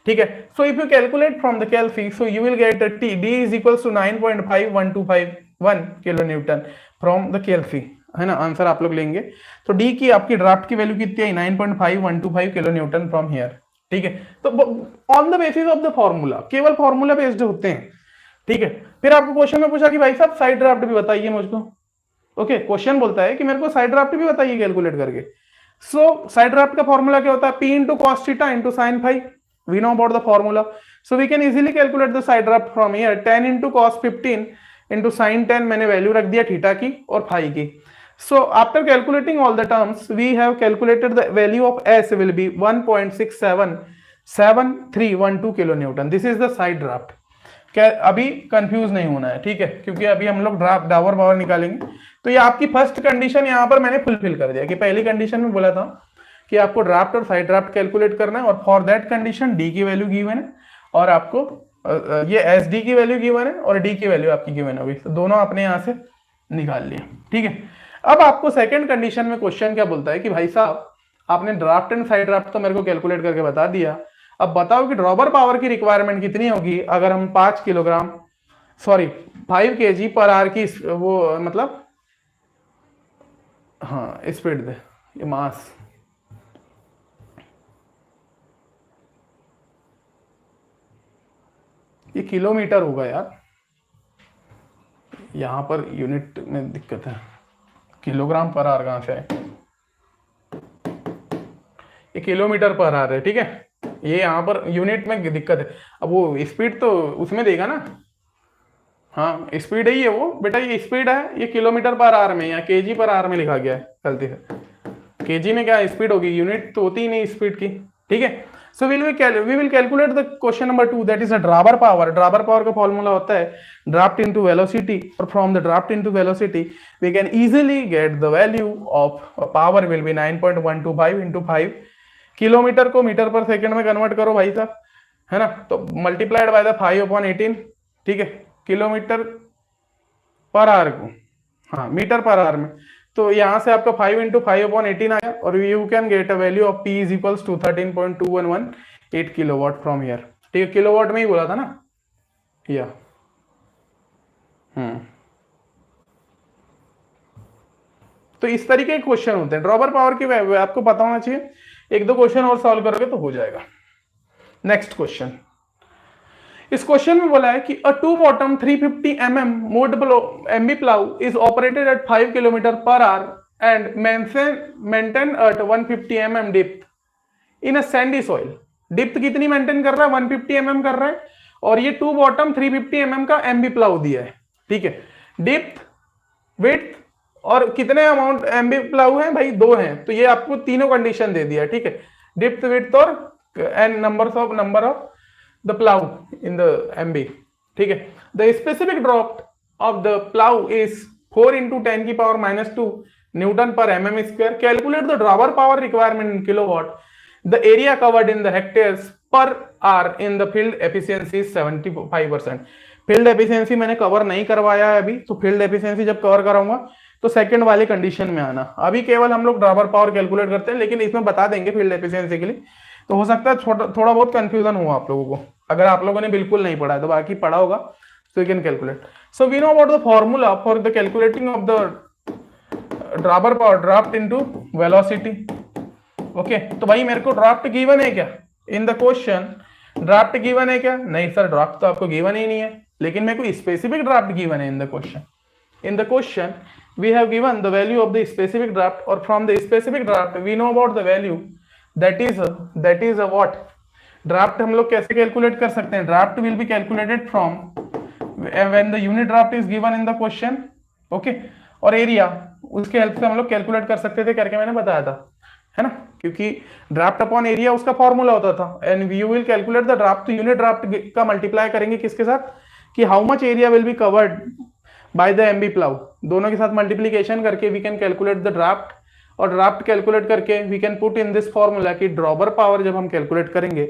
ठीक है। So if you calculate from the calfy, so you will get T D is equals to 9.5125 kilo newton from the calfy, है ना। आंसर आप लोग लेंगे। तो डी की आपकी ड्राफ्ट की वैल्यू कितनी है, 9.5125 किलो न्यूटन फ्रॉम हियर, ठीक है। तो on the basis of the formula, केवल फॉर्मूला बेस्ड होते हैं, ठीक है। फिर आपको क्वेश्चन में पूछा कि भाई साहब साइड ड्राफ्ट भी बताइए मुझको, ओके। क्वेश्चन बोलता है कि मेरे को साइड ड्राफ्ट भी बताइए कैलकुलेट करके। सो साइड ड्राफ्ट का फॉर्मूला क्या होता है, P into cos theta into sine phi, we know about the formula. So we can easily calculate the side draft from here, 10 into cos 15 into sine 10, मैंने वैल्यू रख दिया थीटा की और फाई की। So after calculating all the terms, we have calculated the value of S will be 1.677312 kilo Newton. This is the side draft। क्या अभी कंफ्यूज नहीं होना है, ठीक है, क्योंकि अभी हम लोग ड्राफ्ट डावर पावर निकालेंगे। तो ये आपकी फर्स्ट कंडीशन यहाँ पर मैंने फुलफिल कर दिया कि पहली कंडीशन में बोला था कि आपको ड्राफ्ट और साइड ड्राफ्ट कैलकुलेट करना है और फॉर दैट कंडीशन डी की वैल्यू गिवन है और आपको ये एस डी की वैल्यू गिवन है और डी की वैल्यू आपकी गिवन होगी। तो दोनों आपने यहाँ से निकाल लिया, ठीक है। अब आपको सेकंड कंडीशन में क्वेश्चन क्या बोलता है कि भाई साहब आपने ड्राफ्ट एंड साइड ड्राफ्ट तो मेरे को कैलकुलेट करके बता दिया, अब बताओ कि ड्रॉबर पावर की रिक्वायरमेंट कितनी होगी अगर हम 5 किलोग्राम 5 kg पर आर की वो मतलब हाँ स्पीड दे, ये मास ये किलोमीटर होगा यार, यहां पर यूनिट में दिक्कत है, किलोग्राम पर आर कहां से है, ये किलोमीटर पर आर है, ठीक है। ये यहाँ पर यूनिट में दिक्कत है। अब वो स्पीड तो उसमें देगा ना, हाँ स्पीड ही है वो बेटा, ये स्पीड है, ये किलोमीटर पर आर में या केजी पर आर में लिखा गया है गलती से। केजी में क्या स्पीड होगी, यूनिट तो होती ही नहीं स्पीड की, ठीक है। So we will calculate the question number 2, that is a drawbar power. Drawbar power का फॉर्मूला होता है ड्राफ्ट इनटू वेलोसिटी, और from the draft into velocity we can easily get the value of power will be 9.125 into 5। Kilometre को मीटर पर सेकंड में कन्वर्ट करो भाई साहब, है ना। तो मल्टीप्लाइड बाय द 5/18, ठीक है, किलोमीटर पर आवर को हाँ मीटर पर आवर में। तो यहां से आपका 5 इंटू 5/18 आया और you can get a value of P is equals to 13.2118 kilowatt from here, ठीक है। किलोवाट में ही बोला था ना या तो इस तरीके के क्वेश्चन होते हैं ड्रॉबर पावर की, आपको पता होना चाहिए। एक दो क्वेश्चन और सॉल्व करोगे तो हो जाएगा। नेक्स्ट क्वेश्चन, इस क्वेश्चन में बोला है कि a two bottom 350 mm mouldable MB plough is operated at 5 kilometre per hour and maintain at 150 mm depth in a sandy soil. Depth कितनी मेंटेन कर रहा है, 150 mm कर रहा है, और ये टू बॉटम 350 mm का एमबी प्लाउ दिया है, ठीक है। डेप्थ, विड्थ और कितने अमाउंट एमबी प्लाउ है भाई, 2 हैं, तो ये आपको तीनों कंडीशन दे दिया है, ठीक है। डेप्थ, विड्थ और and number of the plough in the MB, ठीक है। The specific drop of the plough is 4 into 10 की power -2 newton per mm square. Calculate the drawbar power requirement in kilowatt. The area covered in the hectares per are in the field efficiency 75%। Field efficiency मैंने कवर नहीं करवाया है अभी, तो फील्ड एफिशिएंसी जब कवर कराऊंगा तो सेकंड वाली कंडीशन में आना। अभी केवल हम लोग ड्रॉवर पावर कैलकुलेट करते हैं, लेकिन इसमें बता देंगे फील्ड एफिशिएंसी के लिए, तो हो सकता है थोड़ा बहुत कंफ्यूजन हुआ आप लोगों को अगर आप लोगों ने बिल्कुल नहीं पढ़ा है, तो बाकी पढ़ा होगा so you can calculate. So we know about the formula for the calculating of the dropper power, draft into velocity. Okay, तो भाई मेरे को ड्राफ्ट गिवन है क्या इन द क्वेश्चन, ड्राफ्ट गिवन है क्या, नहीं सर ड्राफ्ट तो आपको गिवन ही नहीं है, लेकिन मेरे को स्पेसिफिक ड्राफ्ट गिवन है in the question. In the question we have given the value of the specific draft, or from the specific draft we know about the value that is a what draft हम लोग कैसे कैलकुलेट कर सकते हैं, draft will be calculated from when the unit draft is given in the question, okay. और एरिया उसके हेल्प से हम लोग कैलकुलेट कर सकते थे, करके मैंने बताया था, है ना। क्योंकि ड्राफ्ट अपॉन एरिया उसका फॉर्मूला होता था, and you will calculate the draft, तो यूनिट ड्राफ्ट का मल्टीप्लाई करेंगे किसके साथ, कि how much area will be covered by the MB plough, दोनों के साथ मल्टीप्लीकेशन करके we can calculate the draft, और ड्राफ्ट कैलकुलेट करके we can put in this formula कि ड्रॉबर पावर जब हम कैलकुलेट करेंगे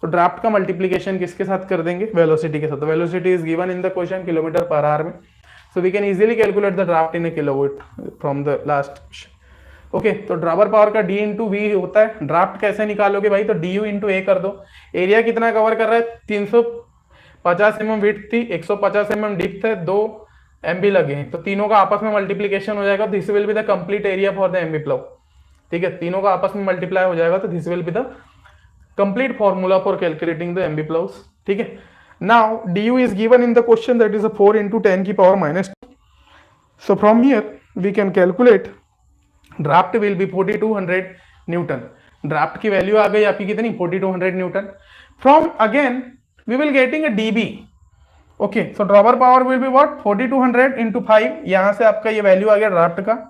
तो ड्राफ्ट का मल्टीप्लीकेशन किसके साथ कर देंगे, वेलोसिटी के साथ। Velocity is given in the question kilometre per hour में, so we can easily calculate the draft in a kilowatt from the last. Okay, तो ड्रॉबर पावर का डी इंटू वी होता है। ड्राफ्ट कैसे निकालोगे भाई, तो डी यू इंटू ए कर दो। एरिया कितना कवर कर रहा है, 350 mm विड्थ थी, 150 mm डिप्थ है, 2 MB लगे हैं, तो तीनों का आपस में मल्टीप्लीकेशन हो जाएगा, this will be the complete area for the MB plough. ठीक है, तीनों का आपस में मल्टीप्लाई हो जाएगा, तो this will be the complete formula for calculating the MB ploughs. ठीक है, now D U is given in the question, that is 4 into 10 की power -2। So from here we can calculate draft will be 4200 newton. Draft की वैल्यू आ गई आपकी कितनी, 4200 newton. From again we will getting a DB. Okay, so drawbar power will be what, 4200 into 5, यहां से आपका ये वैल्यू आ गया ड्राफ्ट का।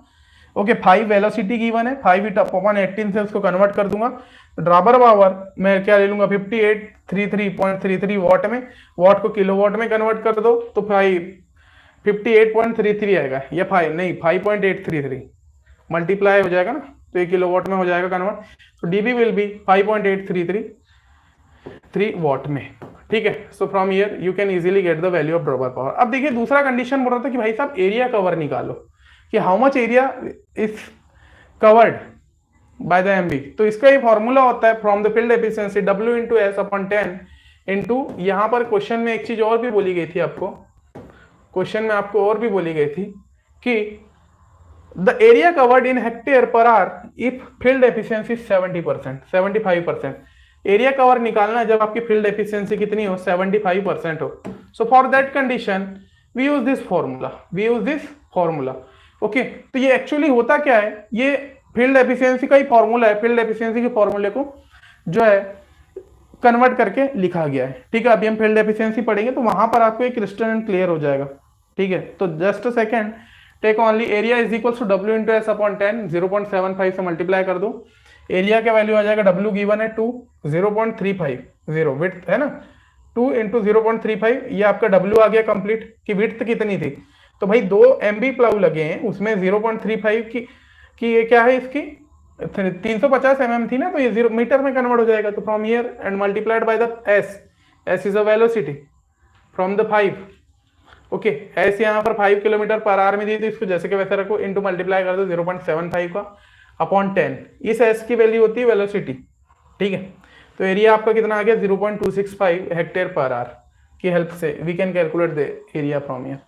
ओके, 5 वेलोसिटी गिवन है, 5 इट अपॉन 18 से उसको कन्वर्ट कर दूंगा। ड्रॉबर पावर मैं क्या ले लूंगा, 5833.33 वॉट में, वॉट को किलोवाट में कन्वर्ट कर दो तो 58.33 आएगा, या 5 नहीं 5.833 मल्टीप्लाई हो जाएगा ना, तो ये किलोवाट में हो जाएगा कन्वर्ट, तो डीबी विल बी 5.833 वॉट में। ठीक है, so from here you can easily get the value of drawbar power. अब देखिए दूसरा कंडीशन बोल रहा था कि भाई साहब एरिया कवर निकालो, कि how much area is covered by the MB, तो इसका ये फॉर्मूला होता है from the field efficiency W into S upon 10 into, यहां पर क्वेश्चन में एक चीज और भी बोली गई थी आपको, क्वेश्चन में आपको और भी बोली गई थी कि the area covered in hectare per hour if field efficiency 70%, 75%। Area cover निकालना है जब आपकी फील्ड एफिशिएंसी कितनी हो, 75% हो। So for that condition we use this formula. Okay, तो ये एक्चुअली होता क्या है, ये फील्ड एफिशिएंसी का ही फॉर्मूला है, फील्ड एफिशिएंसी के फॉर्मूले को जो है कन्वर्ट करके लिखा गया है। ठीक है, अभी हम फील्ड एफिशिएंसी पढ़ेंगे तो वहां पर आपको एक क्रिस्टल एंड क्लियर हो जाएगा। ठीक है, तो just a second, take only area is equal to W into S upon 10, 0.75 से मल्टीप्लाई कर दो। एरिया का वैल्यू आ जाएगा, W गिवन है 2, 0.350 विड्थ है ना, 2 इंटू 0.35, ये आपका W आ गया कंप्लीट, कि विड्थ कितनी थी, तो भाई 2 MB प्लाउ लगे हैं, उसमें 0.35 की ये क्या है इसकी 350 mm थी ना, तो ये 0 मीटर में कन्वर्ट हो जाएगा, तो from here and multiplied by the S is a velocity from the 5। Okay, S यहाँ पर 5 किलोमीटर पर आवर में दी, तो इसको जैसे कि वैसे रखो, इंटू मल्टीप्लाई कर दो 0.75 का अपॉन 10, इस एस की वैल्यू होती है वेलोसिटी। ठीक है, तो एरिया आपका कितना आ गया, 0.265 हेक्टेयर पर आवर की हेल्प से we can calculate the area from here.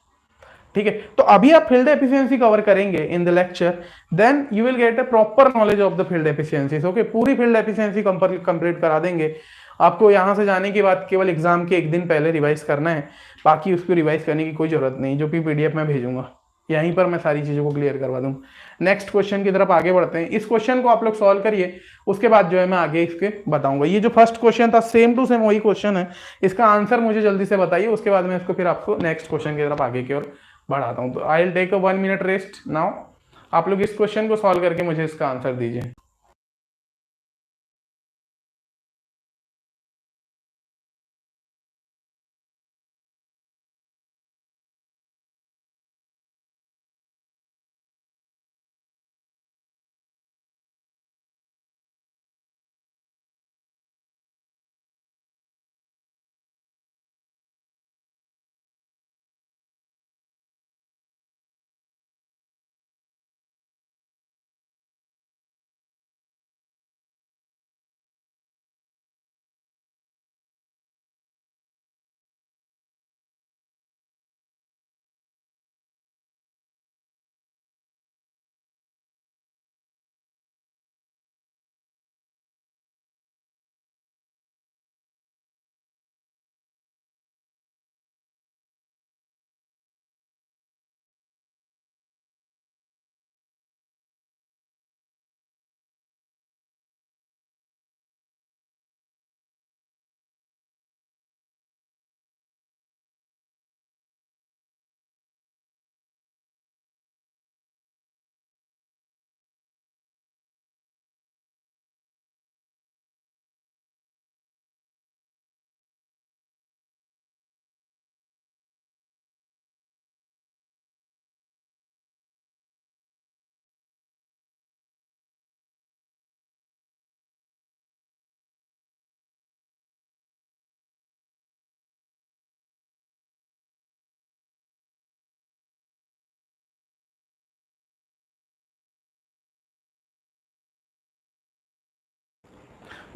ठीक है, तो अभी आप फील्ड एफिशिएंसी कवर करेंगे in the lecture, then you will get a proper knowledge of the field efficiency. Okay, पूरी फील्ड एफिशिएंसी कंप्लीट करा देंगे आपको। यहां से जाने के बाद केवल एग्जाम के एक दिन पहले रिवाइज करना है, बाकी उसको रिवाइज करने की कोई जरूरत नहीं, जो भी PDF में भेजूंगा यहीं पर मैं सारी चीजों को क्लियर करवा दूंगा। नेक्स्ट क्वेश्चन की तरफ आगे बढ़ते हैं, इस क्वेश्चन को आप लोग सॉल्व करिए, उसके बाद जो है मैं आगे इसके बताऊंगा। ये जो फर्स्ट क्वेश्चन था सेम टू सेम वही क्वेश्चन है, इसका आंसर मुझे जल्दी से बताइए, उसके बाद मैं इसको फिर आपको नेक्स्ट क्वेश्चन की तरफ आगे की ओर बढ़ाता हूं। तो I will take a 1 minute rest now, आप लोग इस क्वेश्चन को सॉल्व करके मुझे इसका आंसर दीजिए।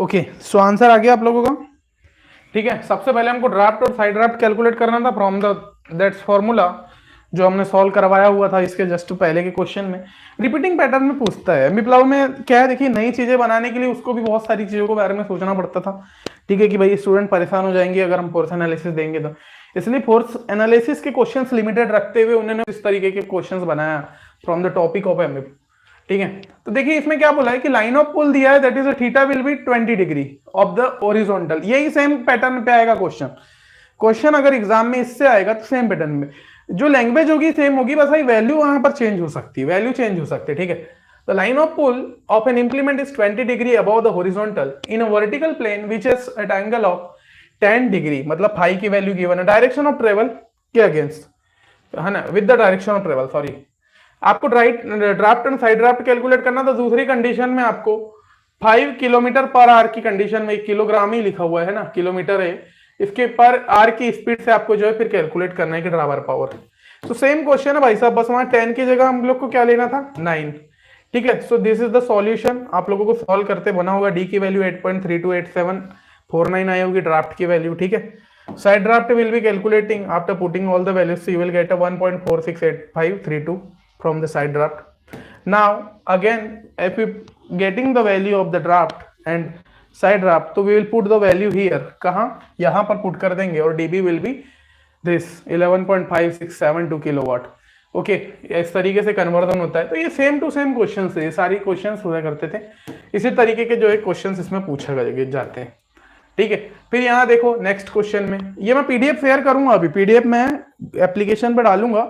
ओके, सो आंसर आ गया आप लोगों का। ठीक है, सबसे पहले हमको ड्राफ्ट और साइड ड्राफ्ट कैलकुलेट करना था फ्रॉम द दैट्स फॉर्मूला जो हमने सॉल्व करवाया हुआ था इसके जस्ट पहले के क्वेश्चन में। रिपीटिंग पैटर्न में पूछता है। एमबीप्लव में क्या है, देखिए नई चीजें बनाने के लिए उसको भी बहुत सारी चीजों के बारे में सोचना पड़ता था। ठीक है कि भाई स्टूडेंट परेशान हो जाएंगे अगर हम फोर्स एनालिसिस देंगे तो, इसलिए फोर्स एनालिसिस के क्वेश्चंस लिमिटेड रखते हुए उन्होंने इस तरीके के क्वेश्चंस बनाया from the topic of MBP. ठीक है, तो देखिए इसमें क्या बोला है कि लाइन ऑफ पुल दिया है that is theta will be 20 degree of the horizontal. यही सेम पैटर्न पे आएगा क्वेश्चन अगर एग्जाम में इससे आएगा तो सेम पैटर्न में जो लैंग्वेज होगी सेम होगी, बस भाई वैल्यू वहां पर चेंज हो सकती है, वैल्यू चेंज हो सकती है। ठीक है, the line of pull of an implement is 20 degree above the horizontal in a vertical plane which is at angle of 10 degree, मतलब फाई की वैल्यू गिवन है डायरेक्शन ऑफ ट्रेवल के अगेंस्ट, है ना, with the direction of travel. Sorry, आपको draft and side draft calculate करना था। दूसरी कंडीशन में आपको 5 किलोमीटर पर आवर की कंडीशन में, किलोग्राम ही लिखा हुआ है ना, किलोमीटर है, इसके पर आर की स्पीड से आपको जो है फिर कैलकुलेट करना है कि ड्राइवर पावर। तो सेम क्वेश्चन है भाई साहब, बस वहां 10 की जगह हम लोग को क्या लेना था, 9। ठीक है, so this is the solution. आप लोगों को सॉल्व करते बना होगा। डी की वैल्यू 8.328749 आई होगी ड्राफ्ट की वैल्यू। ठीक है, side draft will B calculating after putting all the values, you will get a 1.468532 from the side draft. Now again if we getting the value of the draft and side draft, तो we will put the value here, कहाँ, यहाँ पर पुट कर देंगे और dB will be this 11.5672 kilowatt. Okay, इस तरीके से कन्वर्जन होता है। तो ये सेम टू सेम क्वेश्चन है, ये सारी क्वेश्चन हुआ करते थे, इसी तरीके के जो है क्वेश्चन इसमें पूछा जाते हैं। ठीक है, फिर यहाँ देखो नेक्स्ट क्वेश्चन में, ये मैं पीडीएफ शेयर करूंगा, अभी पीडीएफ मैं एप्लीकेशन पर डालूंगा,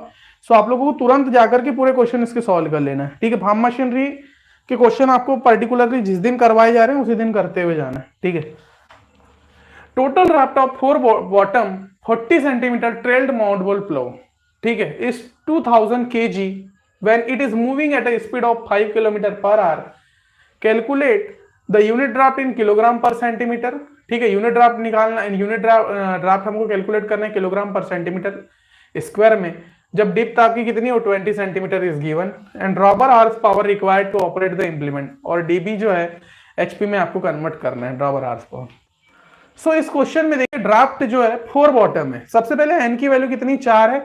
सो आप लोगों को तुरंत जाकर के पूरे क्वेश्चन इसके सॉल्व कर लेना है। ठीक है, फार्म मशीनरी के क्वेश्चन आपको पर्टिकुलरली जिस दिन करवाए जा रहे हैं उसी दिन करते हुए जाना है। ठीक है, total draft of 4 bottom 40 centimetre trailed mountable plough, ठीक है, is 2000 kg when it is moving at a speed of 5 kilometre per hour. Calculate the unit draft in kilogram per centimetre. ठीक है, यूनिट ड्राफ्ट निकालना, यूनिट ड्राफ्ट हमको कैलकुलेट करना है किलोग्राम पर सेंटीमीटर स्क्वायर में, जब डिप्थ आपकी कितनी हो 20 centimetre is given, and drawbar hours power required to operate the implement, और डीबी जो है एचपी में आपको कन्वर्ट करना है, ड्रॉबर आवर्स पावर। सो इस क्वेश्चन में देखिए ड्राफ्ट जो है 4 बॉटम है। सबसे पहले एन की वैल्यू कितनी, 4 है।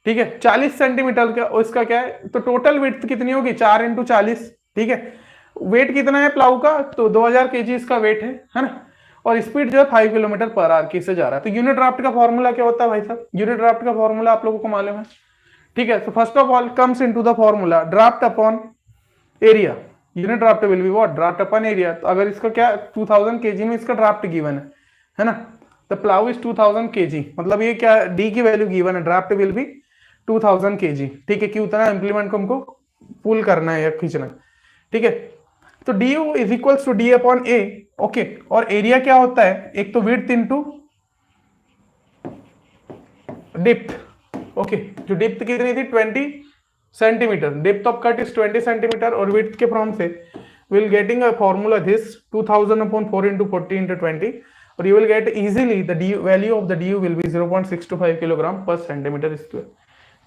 ठीक है, 40 सेंटीमीटर का इसका क्या है, तो टोटल वेट कितनी होगी, 4 × 40। ठीक है, वेट कितना है प्लाऊ का, तो 2000 kg इसका वेट है ना, और स्पीड जो है 5 किलोमीटर पर आवर की से जा रहा है। तो यूनिट ड्राफ्ट का फॉर्मूला क्या होता है भाई साहब, यूनिट ड्राफ्ट का फॉर्मूला आप लोगों को मालूम है। ठीक है, तो first of all comes into the formula draft upon area. Unit draft will be what, draft upon area. तो अगर इसका क्या 2000 kg में इसका ड्राफ्ट गिवन है ना, द प्लाउ इज 2000 kg, मतलब ये क्या डी की वैल्यू गिवन है, ड्राफ्ट विल बी 2000 kg। ठीक है, कि उतना इंप्लीमेंट को हमको पुल करना है या खींचना। ठीक है, तो D U is equals to D upon A. Okay, और एरिया क्या होता है, एक तो विड्थ इनटू डिप्थ। ओके, जो डिप्थ कितनी थी 20 centimetre, depth of cut is 20 centimetre, और विड्थ के फॉर्म से will getting a formula this 2000 upon 4 × 40 × 20, और you will get easily the D value of the D will be 0.625 kilogram per centimetre square.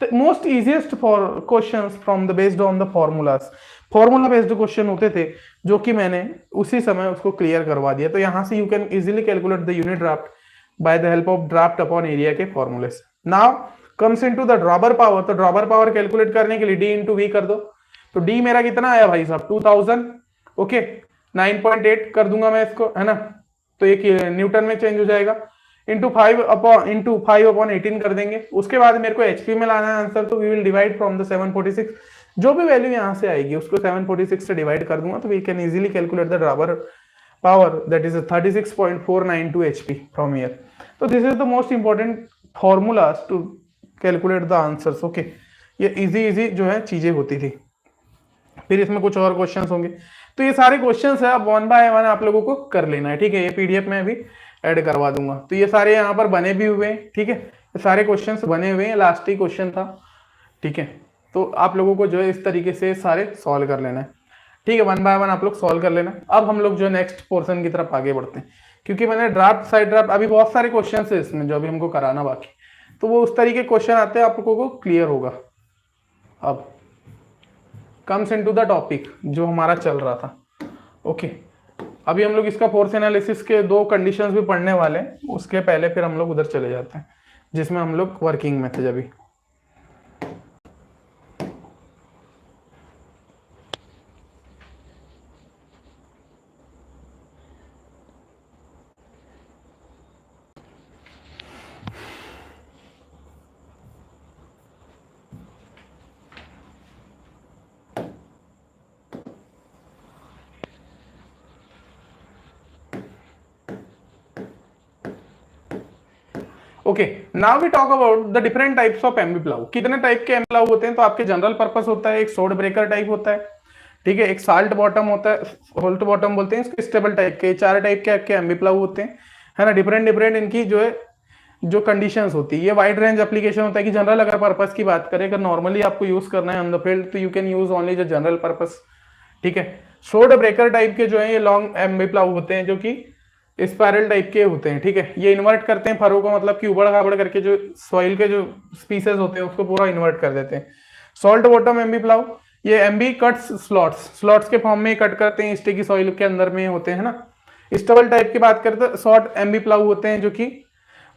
The most easiest for questions from the based on the formulas, formula based question होते थे जो कि मैंने उसी समय उसको क्लियर करवा दिया। तो यहां से you can easily calculate the unit draft by the help of draft upon area के फॉर्मूले से। Now comes into the drawbar power. तो ड्रॉबर पावर कैलकुलेट करने के लिए डी इंटू वी कर दो। तो डी मेरा कितना आया भाई साहब 2000। ओके, 9.8 कर दूंगा मैं इसको, है ना, तो एक न्यूटन में चेंज हो जाएगा, इंटू 5 अपॉन 18 कर देंगे। उसके बाद मेरे को एचपी में लाना है आंसर, तो we will divide from the 746, जो भी वैल्यू यहाँ से आएगी उसको 746 से डिवाइड कर दूंगा, तो we can easily calculate the drawbar power that is 36.492 HP from here. तो this is the most important formulas to calculate the answers. Okay, ये इजी जो है चीजें होती थी। फिर इसमें कुछ और क्वेश्चंस होंगे, तो ये सारे क्वेश्चंस है, अब 1 बाय 1 आप लोगों को कर लेना है। ठीक है, ये पीडीएफ में भी ऐड करवा दूंगा। तो ये सारे यहाँ पर बने भी हुए हैं। ठीक है, ये सारे क्वेश्चंस बने हुए हैं, लास्ट ही क्वेश्चन था। ठीक है, तो आप लोगों को जो है इस तरीके से सारे सॉल्व कर लेना है। ठीक है, 1 बाय 1 आप लोग सॉल्व कर लेना। अब हम लोग जो नेक्स्ट पोर्शन की तरफ आगे बढ़ते हैं, क्योंकि मैंने ड्राफ्ट साइड ड्राफ्ट अभी बहुत सारे क्वेश्चन है इसमें जो अभी हमको कराना बाकी, तो वो उस तरीके क्वेश्चन आते हैं, आप लोगों को क्लियर होगा। अब कम्स इनटू द टॉपिक जो हमारा चल रहा था। ओके, अभी हम लोग इसका फोर्स एनालिसिस के दो कंडीशंस भी पढ़ने वाले हैं, उसके पहले फिर हम लोग उधर चले जाते हैं जिसमें हम लोग वर्किंग में थे अभी। Okay, now we talk about the different types of MB plough. कितने टाइप के एमबी प्लाऊ होते हैं? तो आपके जनरल पर्पस होता है, एक सोड ब्रेकर टाइप होता है, ठीक है, एक साल्ट बॉटम होता है, सोल्ट बॉटम बोलते हैं इसको, स्टेबल टाइप के, चार टाइप के आपके एमबी प्लाऊ होते हैं, है ना। डिफरेंट डिफरेंट इनकी जो है जो कंडीशंस होती है, ये वाइड रेंज एप्लीकेशन होता है कि जनरल अगर पर्पस की बात करें, अगर नॉर्मली आपको यूज करना है ऑन द फील्ड तो you can use only the general purpose, ठीक है। सोड ब्रेकर टाइप के जो है ये लॉन्ग एमबी प्लाऊ होते हैं जो कि स्पायरल टाइप के होते हैं, ठीक है। ये इन्वर्ट करते हैं फरों को, मतलब कि उबड़ खाबड़ करके जो सॉइल के जो स्पीसेस होते हैं उसको पूरा इन्वर्ट कर देते हैं। सॉल्ट बॉटम एमबी प्लाऊ, ये एमबी कट्स स्लॉट्स के फॉर्म में कट करते हैं, स्टिकी सॉइल के अंदर में होते हैं ना। स्टबल टाइप की बात करते हैं, शॉर्ट एमबी प्लाऊ होते हैं जो कि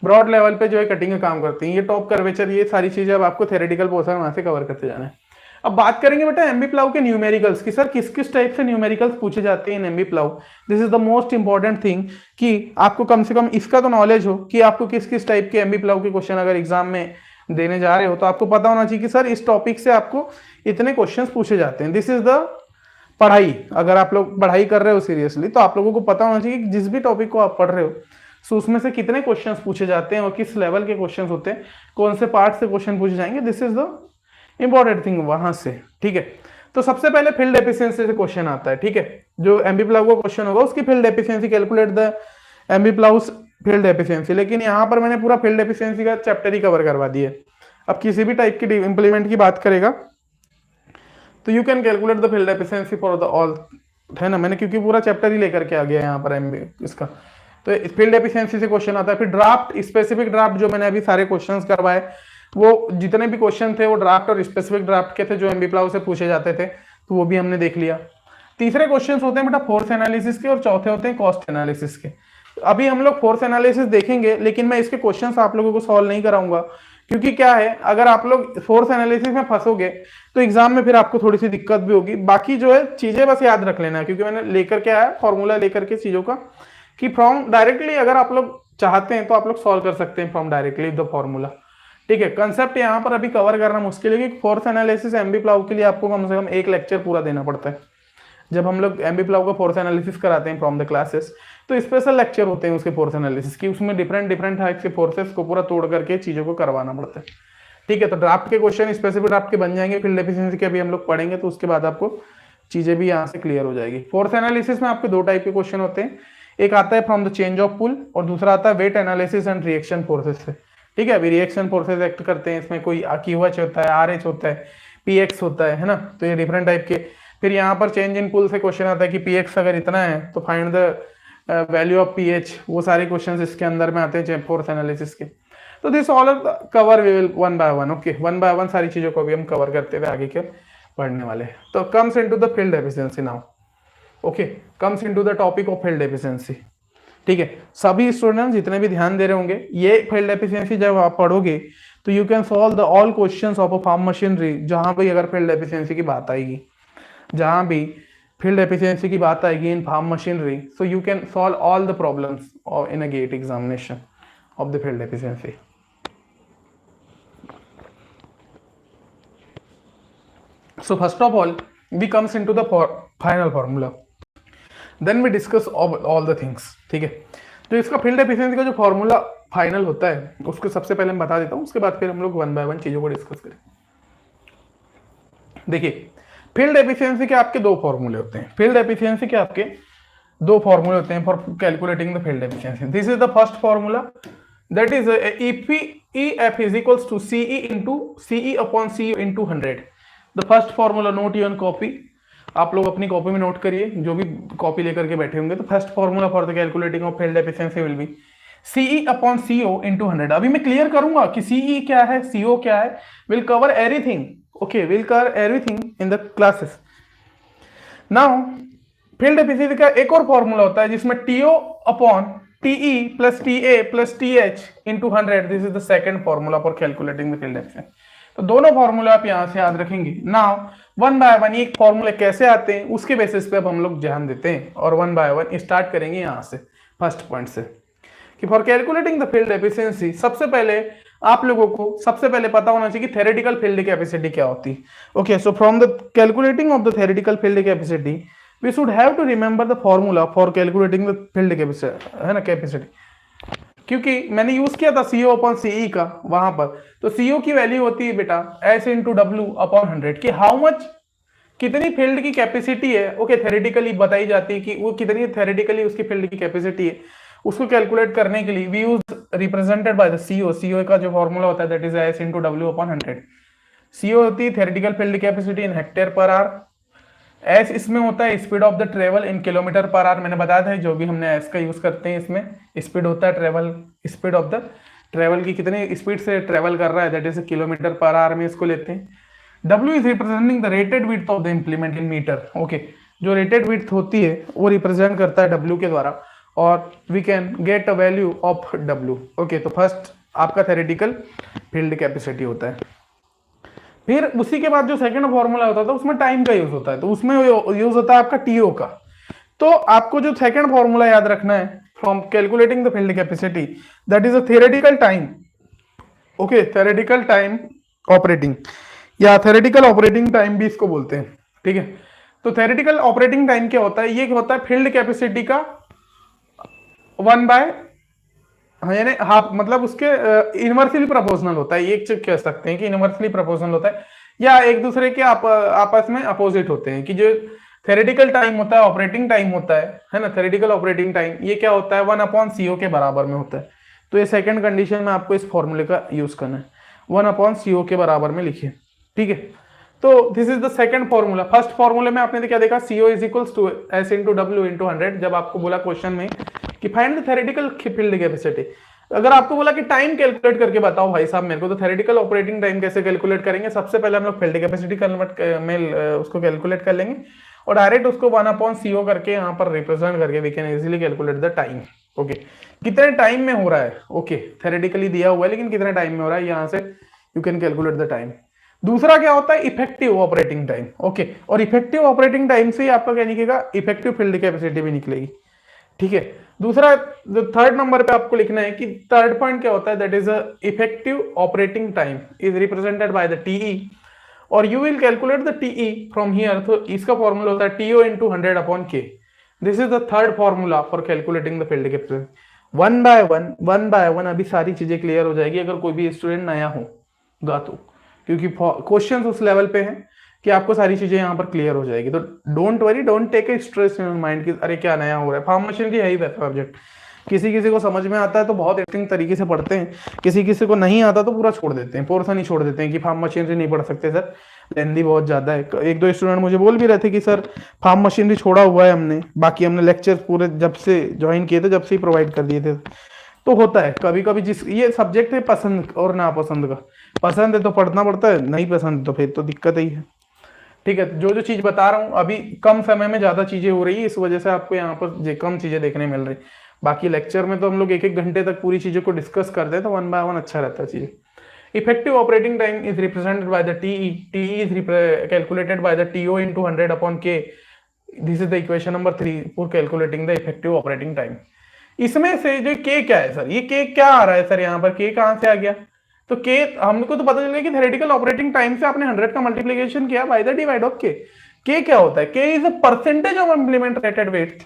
ब्रॉड लेवल पे जो है कटिंग का काम करते हैं। ये टॉप कर्वेचर, ये सारी चीजें अब आपको थ्योरेटिकल पोर्शन वहां से कवर करते जाना है। अब बात करेंगे बेटा एमबी प्लाऊ के न्यूमेरिकल्स की। सर किस किस टाइप से न्यूमेरिकल्स पूछे जाते हैं in MB plough? This is the most important thing कि आपको कम से कम इसका तो नॉलेज हो कि आपको किस किस टाइप के एमबी प्लाऊ के क्वेश्चन अगर एग्जाम में देने जा रहे हो तो आपको पता होना चाहिए कि सर इस टॉपिक से आपको इतने क्वेश्चन पूछे जाते हैं। दिस इज द पढ़ाई, अगर आप लोग पढ़ाई कर रहे हो सीरियसली तो आप लोगों को पता होना चाहिए कि जिस भी टॉपिक को आप पढ़ रहे हो सो उसमें से कितने क्वेश्चंस पूछे जाते हैं और किस लेवल के क्वेश्चंस होते हैं, कौन से पार्ट से क्वेश्चन पूछे जाएंगे। This is the important thing वहां से, ठीक है। तो सबसे पहले फील्ड एफिशिएंसी से क्वेश्चन आता है, ठीक है। जो एमबी प्लाऊ का क्वेश्चन होगा उसकी field efficiency, calculate the MB ploughs field efficiency. लेकिन यहाँ पर मैंने पूरा फील्ड एफिशिएंसी का चैप्टर ही कवर करवा दिया। अब किसी भी टाइप की इंप्लीमेंट की बात करेगा तो you can calculate the field efficiency for the all, है ना। मैंने क्योंकि पूरा चैप्टर ही लेकर के आ गया यहाँ पर एमबी इसका। तो फील्ड एफिशिएंसी से क्वेश्चन आता है। फिर ड्राफ्ट, स्पेसिफिक ड्राफ्ट, जो मैंने अभी सारे क्वेश्चंस करवाए वो जितने भी क्वेश्चन थे वो ड्राफ्ट और स्पेसिफिक ड्राफ्ट के थे जो एमबी प्लाऊ से पूछे जाते थे, तो वो भी हमने देख लिया। तीसरे क्वेश्चंस होते हैं बेटा फोर्स एनालिसिस के और चौथे होते हैं कॉस्ट एनालिसिस के। अभी हम लोग फोर्स एनालिसिस देखेंगे लेकिन मैं इसके क्वेश्चंस आप लोगों को सॉल्व नहीं कराऊंगा, क्योंकि क्या है अगर आप लोग फोर्स एनालिसिस में फंसोगे तो एग्जाम में फिर आपको थोड़ी सी दिक्कत भी होगी। बाकी जो है चीजें बस याद रख लेना है, क्योंकि मैंने लेकर के आया फॉर्मूला लेकर के चीजों का कि फ्रॉम डायरेक्टली अगर आप लोग चाहते हैं तो आप लोग सॉल्व कर सकते हैं फ्रॉम डायरेक्टली द फॉर्मूला, ठीक है। कंसेप्ट यहाँ पर अभी कवर करना मुश्किल है कि फोर्स एनालिसिस एमबी प्लाऊ के लिए आपको कम से कम एक लेक्चर पूरा देना पड़ता है। जब हम लोग एमबी प्लाऊ का फोर्स एनालिसिस कराते हैं फ्रॉम द क्लासेस तो स्पेशल लेक्चर होते हैं उसके फोर्स एनालिसिस की, उसमें डिफरेंट टाइप के फोर्सेस को पूरा तोड़ करके चीजों को करवाना पड़ता है, ठीक है। तो ड्राफ्ट के क्वेश्चन स्पेसिफिक ड्राफ्ट के बन जाएंगे, फील्ड एफिशिएंसी के अभी हम लोग पढ़ेंगे तो उसके बाद आपको चीजें भी यहाँ से क्लियर हो जाएगी। फोर्स एनालिसिस में आपके दो टाइप के क्वेश्चन होते हैं, एक आता है from the change of pull और दूसरा आता है weight analysis and reaction forces से, ठीक है। अभी रिएक्शन फोर्सेस एक्ट करते हैं, इसमें कोई QH होता है, RH होता है, PX होता है ना। तो ये डिफरेंट टाइप के। फिर यहाँ पर चेंज इन पुल से क्वेश्चन आता है कि PX अगर इतना है तो find the value of PH। वो सारे क्वेश्चन इसके अंदर में आते हैं फोर्स एनालिसिस के। तो this all cover we will one by one, okay, one by one सारी चीजों को भी हम कवर करते हुए आगे के पढ़ने वाले। तो comes into the field efficiency now, okay, comes into the topic of field efficiency, ठीक है। सभी स्टूडेंट्स जितने भी ध्यान दे रहे होंगे, ये फील्ड एफिशिएंसी जब आप पढ़ोगे तो you can solve the all questions of a farm machinery. जहां भी अगर फील्ड एफिशिएंसी की बात आएगी, जहां भी फील्ड एफिशिएंसी की बात आएगी in farm machinery, so you can solve all the problems in a GATE examination of the field efficiency. So first of all, we comes into the final formula. Then we discuss all the things, ठीक है। तो इसका फील्ड एफिशिएंसी का जो फॉर्मूला फाइनल होता है उसको सबसे पहले मैं बता देता हूँ, उसके बाद फिर हम लोग वन बाय वन चीजों को डिस्कस करें। देखिए फील्ड एफिशिएंसी के आपके दो फॉर्मूले होते हैं। फील्ड एफिशिएंसी के आपके दो फॉर्मूले होते हैं for calculating the field efficiency. This is the first formula, that is EF is equals to CE upon CU into 100। The first formula, note you on copy, आप लोग अपनी कॉपी में नोट करिए जो भी कॉपी लेकर के बैठे होंगे। तो first formula for the calculating of field efficiency will be CE upon CO into 100। अभी मैं क्लियर करूंगा कि CE क्या है, CO क्या है, will cover everything, okay, will cover everything in the classes. Now field efficiency का एक और फॉर्मूला होता है जिसमें TO upon TE plus TA plus TH into 100, this is the second formula for calculating the field efficiency. तो दोनों फॉर्मूला आप यहां से याद रखेंगे। नाउ वन बाय वन ये फॉर्मूले कैसे आते हैं उसके बेसिस पे अब हम लोग ध्यान देते हैं और वन बाय वन स्टार्ट करेंगे यहां से फर्स्ट पॉइंट से कि for calculating the field efficiency सबसे पहले आप लोगों को सबसे पहले पता होना चाहिए कि थ्योरेटिकल फील्ड कैपेसिटी क्या होती है। Okay, so from the calculating of the theoretical field capacity we should have to remember the formula for calculating the field capacity, है ना, कैपेसिटी। क्योंकि मैंने यूज किया था CO अपॉन सीई का वहां पर, तो CO की वैल्यू होती है बेटा S इंटू डब्ल्यू अपॉन 100 कि हाउ मच कितनी फील्ड की कैपेसिटी है। ओके, थ्योरेटिकली बताई जाती है कि वो कितनी थ्योरेटिकली उसकी फील्ड की कैपेसिटी है। उसको कैलकुलेट करने के लिए we use represented by the CO का जो फॉर्मूला होता है that is S into W upon 100। CO होती है theoretical field capacity in hectare per hour. S इसमें होता है speed of the travel in kilometre per hour. मैंने बताया था जो भी हमने S का यूज करते हैं इसमें स्पीड होता है travel, speed of the travel की कितनी स्पीड से ट्रेवल कर रहा है that is kilometre per hour में इसको लेते हैं। W is representing the rated width of the implement in metre. Okay, जो रेटेड विड्थ होती है वो रिप्रेजेंट करता है W के द्वारा और we can get a value of W। Okay, तो फर्स्ट आपका थ्योरेटिकल फील्ड कैपेसिटी होता है। फिर उसी के बाद जो सेकंड फॉर्मूला होता था उसमें टाइम का यूज होता है, तो उसमें यूज होता है आपका TO का। तो आपको जो सेकंड फॉर्मूला याद रखना है from calculating the field capacity that is a theoretical time. Okay, theoretical time operating या थ्योरेटिकल ऑपरेटिंग टाइम भी इसको बोलते हैं, ठीक है। तो थ्योरेटिकल ऑपरेटिंग टाइम क्या होता है, ये होता है फील्ड कैपेसिटी का 1 बाय यानी हाफ, मतलब उसके इनवर्सली प्रोपोर्शनल होता है। एक चीज कह सकते हैं कि इनवर्सली प्रोपोर्शनल होता है या एक दूसरे के आपस में अपोजिट होते हैं कि जो थ्योरेटिकल टाइम होता है ऑपरेटिंग टाइम होता है ना, थ्योरेटिकल ऑपरेटिंग टाइम ये क्या होता है 1 अपॉन CO के बराबर में होता है। तो ये सेकंड कंडीशन में आपको इस फॉर्मूले का यूज करना है, 1 अपॉन CO के बराबर में लिखिए, ठीक है। तो this is the second formula. First फॉर्मूले में आपने क्या देखा, CO is equals to S into W into 100। जब आपको बोला क्वेश्चन में कि find the theoretical field capacity, अगर आपको बोला कि टाइम कैलकुलेट करके बताओ भाई साहब मेरे को, तो थ्योरेटिकल ऑपरेटिंग टाइम कैसे कैलकुलेट करेंगे। सबसे पहले हम लोग फील्ड कैपेसिटी कन्वर्ट में उसको कैलकुलेट कर लेंगे और डायरेक्ट उसको 1 अपॉन CO करके यहाँ पर रिप्रेजेंट करके we can easily calculate the time. Okay, कितने टाइम में हो रहा है, ओके थ्योरेटिकली दिया हुआ है लेकिन कितने टाइम में हो रहा है, यहाँ से you can calculate the time. दूसरा क्या होता है, इफेक्टिव ऑपरेटिंग टाइम। ओके, और इफेक्टिव ऑपरेटिंग टाइम से आपका क्या निकलेगा, इफेक्टिव फील्ड कैपेसिटी भी निकलेगी, ठीक है। दूसरा जो थर्ड नंबर पे आपको लिखना है कि थर्ड पॉइंट क्या होता है, that is effective operating time is represented by the TE और you will calculate the TE from here. तो इसका फॉर्मूला होता है TO into 100 upon K। This is the third formula for calculating the field capacity. One by one अभी सारी चीजें क्लियर हो जाएगी अगर कोई भी स्टूडेंट नया होगा तो, क्योंकि क्वेश्चंस उस लेवल पे हैं कि आपको सारी चीजें यहाँ पर क्लियर हो जाएगी। तो don't worry, don't take a stress in mind कि अरे क्या नया हो रहा है। फार्म मशीनरी है ही वैसा सब्जेक्ट, किसी किसी को समझ में आता है तो बहुत इंटरेस्टिंग तरीके से पढ़ते हैं, किसी किसी को नहीं आता तो पूरा छोड़ देते हैं, पोर्शन ही छोड़ देते हैं कि फार्म मशीनरी नहीं पढ़ सकते सर, लेंदी बहुत ज्यादा है। एक दो स्टूडेंट मुझे बोल भी रहे थे कि सर फार्म मशीनरी छोड़ा हुआ है हमने, बाकी हमने लेक्चर पूरे जब से ज्वाइन किए थे जब से ही प्रोवाइड कर दिए थे। तो होता है कभी कभी, जिस ये सब्जेक्ट है पसंद और नापसंद का, पसंद है तो पढ़ना पड़ता है, नहीं पसंद तो फिर तो दिक्कत ही है, ठीक है। जो जो चीज बता रहा हूँ अभी कम समय में ज्यादा चीजें हो रही है, इस वजह से आपको यहाँ पर कम चीजें देखने मिल रही। बाकी लेक्चर में तो हम लोग एक एक घंटे तक पूरी चीजों को डिस्कस करते हैं, तो 1 बाय 1 अच्छा रहता है चीजें। Effective operating time is represented by the TE is calculated by the TO into 100 upon K। This is the equation number 3 for calculating the effective operating time. इसमें से जो K क्या है सर, ये K क्या आ रहा है सर, यहाँ पर K कहाँ से आ गया, तो K हमको तो पता चल गया कि थ्योरेटिकल ऑपरेटिंग टाइम से आपने 100 का मल्टीप्लिकेशन किया by the divide of K। K क्या होता है, K is a percentage of implement rated weight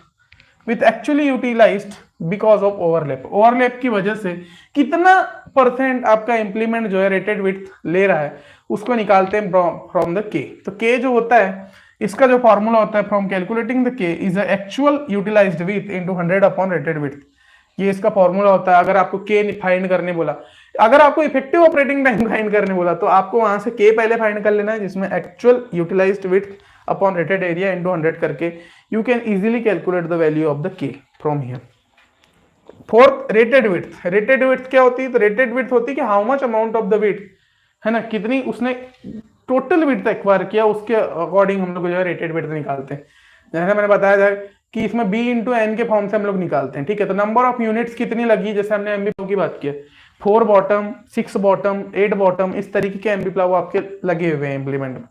with actually utilised because of overlap. Overlap की वजह से कितना परसेंट आपका इम्प्लीमेंट जो है रेटेड विड्थ ले रहा है उसको निकालते हैं फ्रॉम द K। तो K जो होता है इसका जो फॉर्मूला होता है from calculating the K is actual utilised width into 100 upon rated width. ये इसका फॉर्मूला होता है। अगर आपको K फाइंड करने बोला, अगर आपको इफेक्टिव ऑपरेटिंग टाइम फाइंड करने बोला तो आपको वहां से K पहले फाइंड कर लेना है, जिसमें actual utilised width upon rated area into 100 करके you can easily calculate the value of the K from here. Fourth, rated width. Rated width क्या होती है, तो रेटेड विड्थ होती है कि how much amount of the width, है ना, कितनी उसने टोटल विड्थ एक्वायर किया, उसके अकॉर्डिंग हम लोग जो है रेटेड विड्थ निकालते हैं। जैसे मैंने बताया था कि इसमें b इंटू एन के फॉर्म से हम लोग निकालते हैं, ठीक है। तो नंबर ऑफ यूनिट्स कितनी लगी, जैसे हमने एमबी प्लाव की बात की है, 4 बॉटम, 6 बॉटम, 8 बॉटम, इस तरीके के एमबी प्लाव आपके लगे हुए हैं इम्प्लीमेंट में।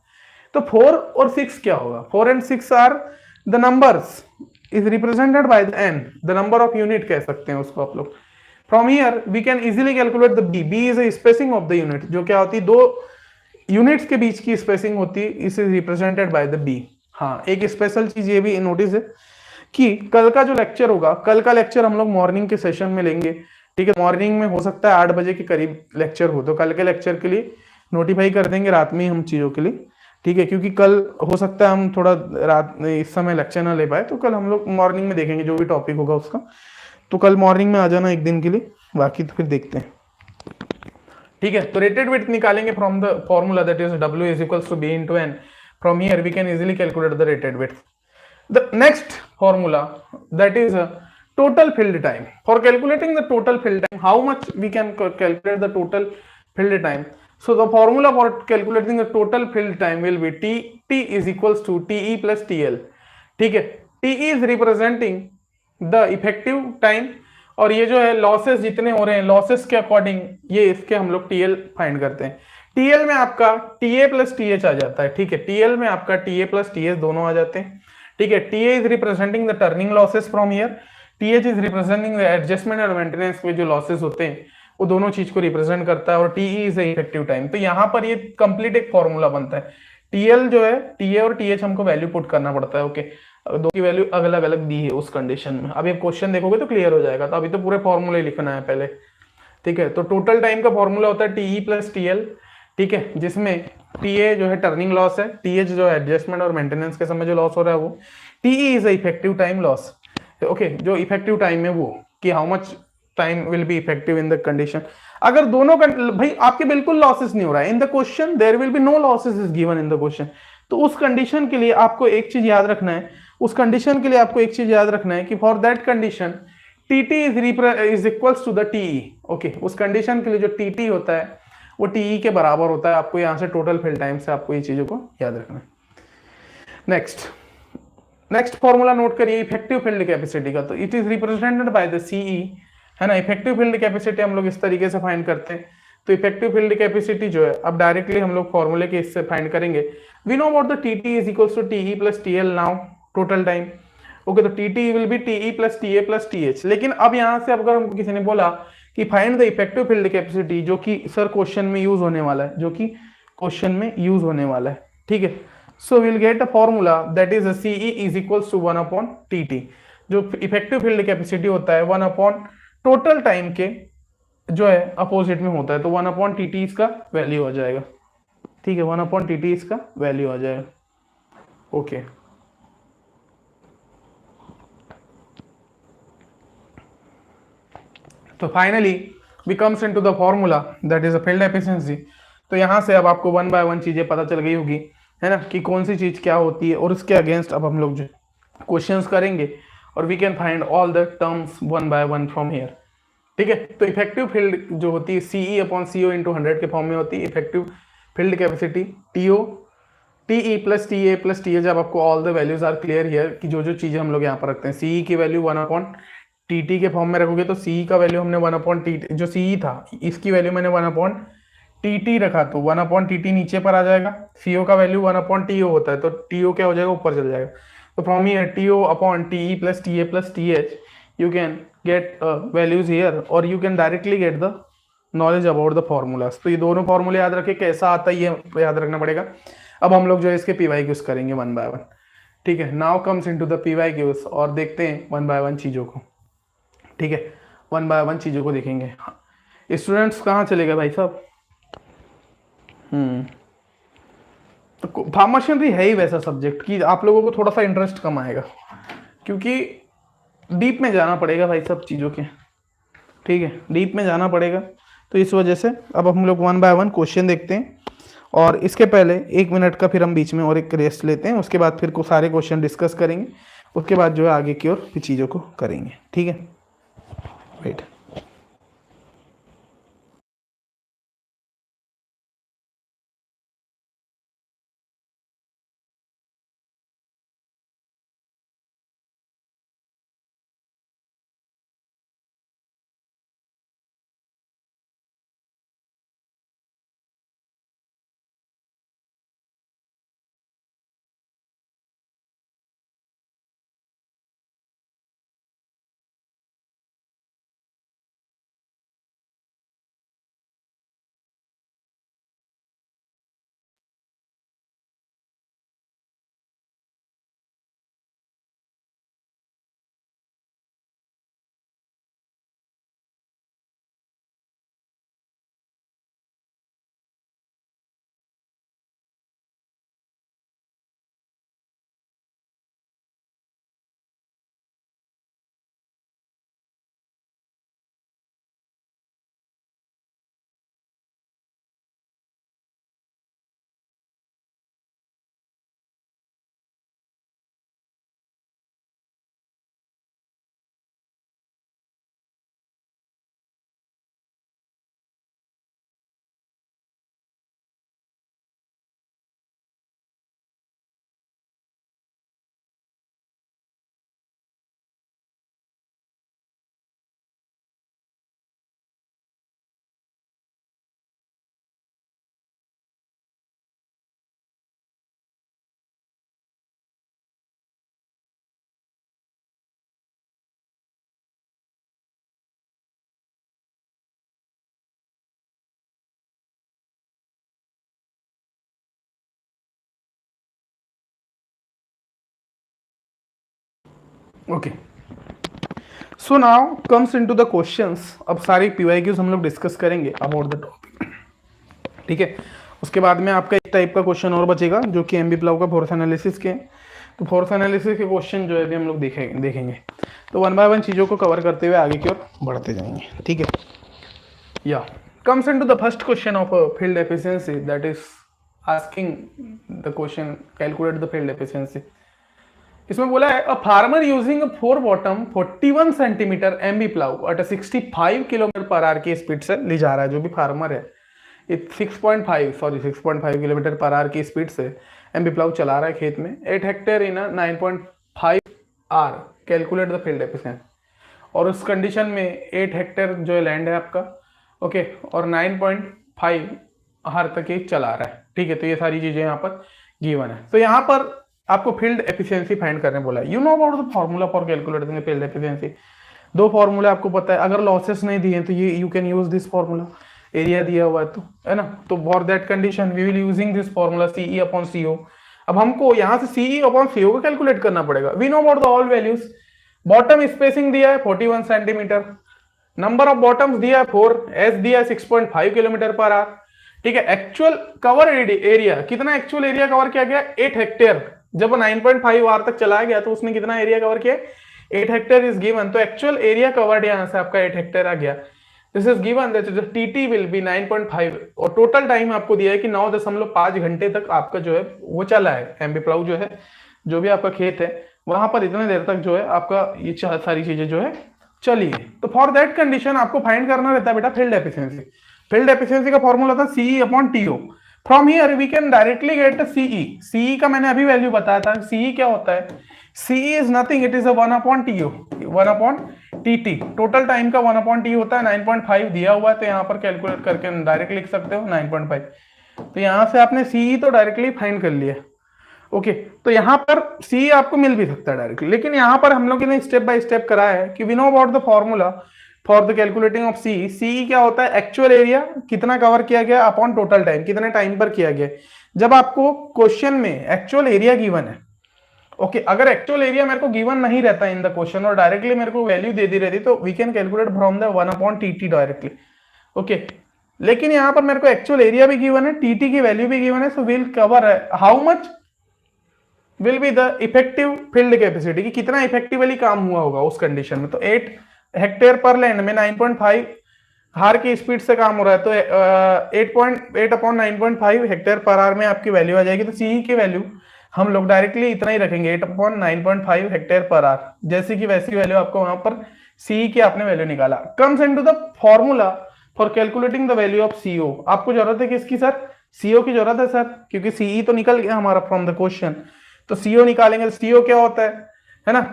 तो 4 और 6 क्या होगा, 4 and 6 are the numbers is represented by the N, the number of unit कह सकते हैं उसको आप लोग। From here we can easily calculate the B, B is a spacing of the unit, जो क्या होती है, दो यूनिट्स के बीच की स्पेसिंग होती है, is represented by the B. हाँ, एक स्पेशल चीज ये भी नोटिस है कि कल का जो लेक्चर होगा, कल का लेक्चर हम लोग मॉर्निंग के सेशन में लेंगे, ठीक है। मॉर्निंग में हो सकता है 8 बजे के करीब लेक्चर हो, तो कल के लेक्चर के लिए नोटिफाई कर देंगे रात में ही हम चीज़ों के लिए, ठीक है। क्योंकि कल हो सकता है हम थोड़ा रात में इस समय लेक्चर ना ले पाए, तो कल हम लोग मॉर्निंग में देखेंगे जो भी टॉपिक होगा उसका। तो कल मॉर्निंग में आ जाना एक दिन के लिए, बाकी तो फिर देखते हैं, ठीक है। तो रेटेड विड्थ निकालेंगे from the formula that is W is equals to B into N. From here we can easily calculate the rated width. The next formula, that is total field time. For calculating the total field time, how much we can calculate the total field time? So the formula for calculating the total field time will be T is equals to TE plus TL. ठीक है, TE is representing the effective time, और ये जो है लॉसेस जितने हो रहे हैं, लॉसेस के अकॉर्डिंग ये इसके हम लोग TL फाइंड करते हैं। TL में आपका TA प्लस TH आ जाता है, ठीक है। TL में आपका TA प्लस TH दोनों आ जाते हैं, ठीक है। TA is representing the turning losses from here, TH is representing the adjustment और मेंटेनेंस में जो लॉसेस होते हैं, वो दोनों चीज को रिप्रेजेंट करता है, और TE इज इफेक्टिव टाइम। तो यहाँ पर ये कंप्लीट एक फॉर्मूला बनता है। TL जो है, TA और TH हमको वैल्यू पुट करना पड़ता है, ओके। दो की वैल्यू अलग अलग दी है उस कंडीशन में। अब ये क्वेश्चन देखोगे तो क्लियर हो जाएगा, तो अभी तो पूरे फॉर्मूले लिखना है पहले, ठीक है। तो टोटल टाइम का फॉर्मूला होता है TE प्लस TL, ठीक है, जिसमें TA जो है टर्निंग लॉस है, TH जो है एडजस्टमेंट और मेंटेनेंस के समय जो लॉस हो रहा है वो, TE is effective time loss, okay. जो इफेक्टिव टाइम है वो, कि how much time will be effective in the condition. अगर दोनों भाई आपके बिल्कुल लॉसेस नहीं हो रहा है in the question, there will be no losses is given in the question, तो उस कंडीशन के लिए आपको एक चीज याद रखना है, उस कंडीशन के लिए आपको एक चीज याद रखना है कि for that condition TT is equals to the TE, okay. उस कंडीशन के लिए जो TT होता है वो TE के बराबर होता है। आपको यहां से टोटल फिल टाइम से आपको ये चीजों को याद रखना है। नेक्स्ट फॉर्मूला नोट करिए इफेक्टिव फील्ड कैपेसिटी का, तो it is represented by the CE, है ना। इफेक्टिव फील्ड कैपेसिटी हम लोग इस तरीके से फाइंड करते हैं। तो इफेक्टिव फील्ड कैपेसिटी जो है, अब डायरेक्टली हम लोग फॉर्मूले के इससे फाइंड करेंगे। We know about the TT is equals to TE plus TL now total time, okay. तो TT will be TE plus TA plus TH। लेकिन अब यहां से अगर हमको किसी ने बोला कि find the effective field capacity, जो कि सर क्वेश्चन में यूज होने वाला है, जो कि क्वेश्चन में यूज होने वाला है, ठीक है। So will get a formula that is CE is equals to 1 upon TT। जो इफेक्टिव फील्ड कैपेसिटी होता है 1 अपॉन टोटल टाइम के जो है अपोजिट में होता है, तो 1 अपॉन TT इसका वैल्यू आ जाएगा, ठीक है। 1 अपॉन TT इसका वैल्यू आ जाएगा, ओके। तो finally we comes into the formula that is a field efficiency. तो यहां से अब आपको 1 बाय 1 चीजें पता चल गई होगी, है ना, कि कौन सी चीज क्या होती है, और उसके अगेंस्ट अब हम लोग जो क्वेश्चंस करेंगे, और we can find all the terms 1 by 1 from here, ठीक है। तो इफेक्टिव फील्ड जो होती है CE अपॉन CO इंटू 100 के फॉर्म में होती है effective field capacity. TE plus TA plus TH। जब आपको all the values are clear here, कि जो जो चीजें हम लोग यहाँ पर रखते हैं, CE की वैल्यू 1 अपॉन TT के फॉर्म में रखोगे, तो CE का वैल्यू हमने 1 अपॉन TT, जो CE था इसकी वैल्यू मैंने 1 अपॉन TT रखा, तो 1 अपॉन TT नीचे पर आ जाएगा। CO का वैल्यू 1 अपॉन TO होता है, तो TO क्या हो जाएगा, ऊपर चल जाएगा। तो from here TO upon TE plus TA plus TH you can get values here, और you can directly get the knowledge about the formulas। तो ये दोनों फॉर्मूले याद रखे, कैसा आता है ये याद रखना पड़ेगा। अब हम लोग जो है इसके PYQs करेंगे 1 बाय 1, ठीक है। Now comes into the PYQs, और देखते हैं 1 बाय 1 चीज़ों को, ठीक है। 1 बाय 1 चीज़ों को देखेंगे। स्टूडेंट्स कहाँ चले गए भाई साहब? तो फार्म मशीनरी है ही वैसा सब्जेक्ट कि आप लोगों को थोड़ा सा इंटरेस्ट कम आएगा, क्योंकि डीप में जाना पड़ेगा भाई सब चीज़ों के, ठीक है। डीप में जाना पड़ेगा, तो इस वजह से अब हम लोग 1 बाय 1 क्वेश्चन देखते हैं, और इसके पहले 1 मिनट का फिर हम बीच में और एक रेस्ट लेते हैं, उसके बाद फिर को सारे क्वेश्चन डिस्कस करेंगे, उसके बाद जो है आगे की ओर फिर चीज़ों को करेंगे, ठीक है। Wait. Okay, so now comes into the questions. अब सारी पीवाईक्यूज हम लोग डिस्कस करेंगे अबाउट द टॉपिक, ठीक है। उसके बाद में आपका एक टाइप का क्वेश्चन और बचेगा जो कि एमबी प्लाव का फोर्स एनालिसिस के। तो फोर्स एनालिसिस के क्वेश्चन जो है अभी हम लोग देखेंगे। तो वन बाय वन चीज़ों को कवर करते हुए आगे की ओर बढ़ते जाएंगे, ठीक है। या comes into the first question of field efficiency, that is asking the question calculate the field efficiency. इसमें बोला है a farmer using 4 bottom 41 centimetre MB plough at 65 kilometre per hour की स्पीड से ले जा रहा है। जो भी फार्मर है 6.5 किलोमीटर पर आवर की स्पीड से एमबी प्लाव चला रहा है खेत में 8 hectare in 9.5 hour, calculate the field efficiency. और उस कंडीशन में 8 हेक्टेयर जो लैंड है आपका, ओके, और 9.5 आर तक ये चला रहा है, ठीक है। तो ये सारी चीजें यहाँ पर गिवन है। तो यहाँ पर आपको फील्ड एफिशिएंसी फाइंड करने बोला है। You know about the formula for calculating the field efficiency. दो फॉर्मूला आपको पता है, अगर लॉसेस नहीं दिए तो ये you can use this formula, area दिया हुआ है तो, है ना। तो for that condition we will using this formula CE upon CO. अब हमको यहाँ से सीई अपॉन सीओ को कैलकुलेट करना पड़ेगा। We know about the all values. Bottom spacing दिया है 41 सेंटीमीटर, नंबर ऑफ बॉटम्स दिया है 4, एस दिया है 6.5 किलोमीटर पर आवर, ठीक है। एक्चुअल कवर एरिया कितना, एक्चुअल एरिया कवर किया गया 8 हेक्टेयर। जब 9.5 आवर तक चलाया गया तो उसने कितना एरिया कवर किया, 8 हेक्टेयर इज गिवन। तो एक्चुअल एरिया कवर्ड यहां से आपका 8 हेक्टेयर आ गया। This is given that the TT will be 9.5 और टोटल टाइम आपको दिया है कि 9.5 घंटे तक आपका जो है वो चला है एमबी प्लाऊ जो है, जो भी आपका खेत है वहां पर इतने देर तक जो है आपका ये सारी चीजें जो है चली है। तो फॉर दैट कंडीशन आपको फाइंड करना रहता है बेटा फील्ड एफिशिएंसी। फील्ड एफिशिएंसी का फॉर्मूला था CE upon TO. From here we can directly get CE. CE का मैंने अभी वैल्यू बताया था। सीई क्या होता है, CE is nothing, it is a 1 upon TO, 1 upon TT. Total time का 1 अपॉन टी होता है। 9.5 दिया हुआ है तो यहाँ पर कैलकुलेट करके डायरेक्ट लिख सकते हो 9.5। तो यहाँ से आपने सीई तो डायरेक्टली फाइंड कर लिया, ओके। तो यहाँ पर सीई आपको मिल भी सकता है डायरेक्टली, लेकिन यहाँ पर हम लोग ने स्टेप बाय स्टेप कराया है कि we know about the formula for the calculating of CE. CE क्या होता है, एक्चुअल एरिया कितना कवर किया गया अपॉन टोटल टाइम, कितने टाइम पर किया गया। जब आपको क्वेश्चन में एक्चुअल एरिया गिवन है, ओके, अगर एक्चुअल एरिया मेरे को गिवन नहीं रहता इन द क्वेश्चन और डायरेक्टली मेरे को वैल्यू दे दी रहती तो we can calculate from the 1 upon TT directly, okay. लेकिन यहाँ पर मेरे को एक्चुअल एरिया भी गिवन है, टीटी की वैल्यू भी गिवन है, so will cover how much will be the effective field capacity, कि कितना इफेक्टिवली काम हुआ होगा उस कंडीशन में। तो 8 हेक्टेयर पर लैंड में 9.5 हार की स्पीड से काम हो रहा है, तो 8.8 अपॉन 9.5 हेक्टेयर पर आवर में आपकी वैल्यू आ जाएगी। तो सीई की वैल्यू हम लोग डायरेक्टली इतना ही रखेंगे, 8 अपॉन 9.5 हेक्टेयर पर आवर, जैसे कि वैसी वैल्यू आपको वहां पर सीई की आपने वैल्यू निकाला। Comes into the formula for calculating the value of CO. आपको जरूरत है किसकी सर, सीओ की जरूरत है सर, क्योंकि सीई तो निकल गया हमारा फ्रॉम द क्वेश्चन। तो सीओ निकालेंगे। सीओ क्या होता है ना,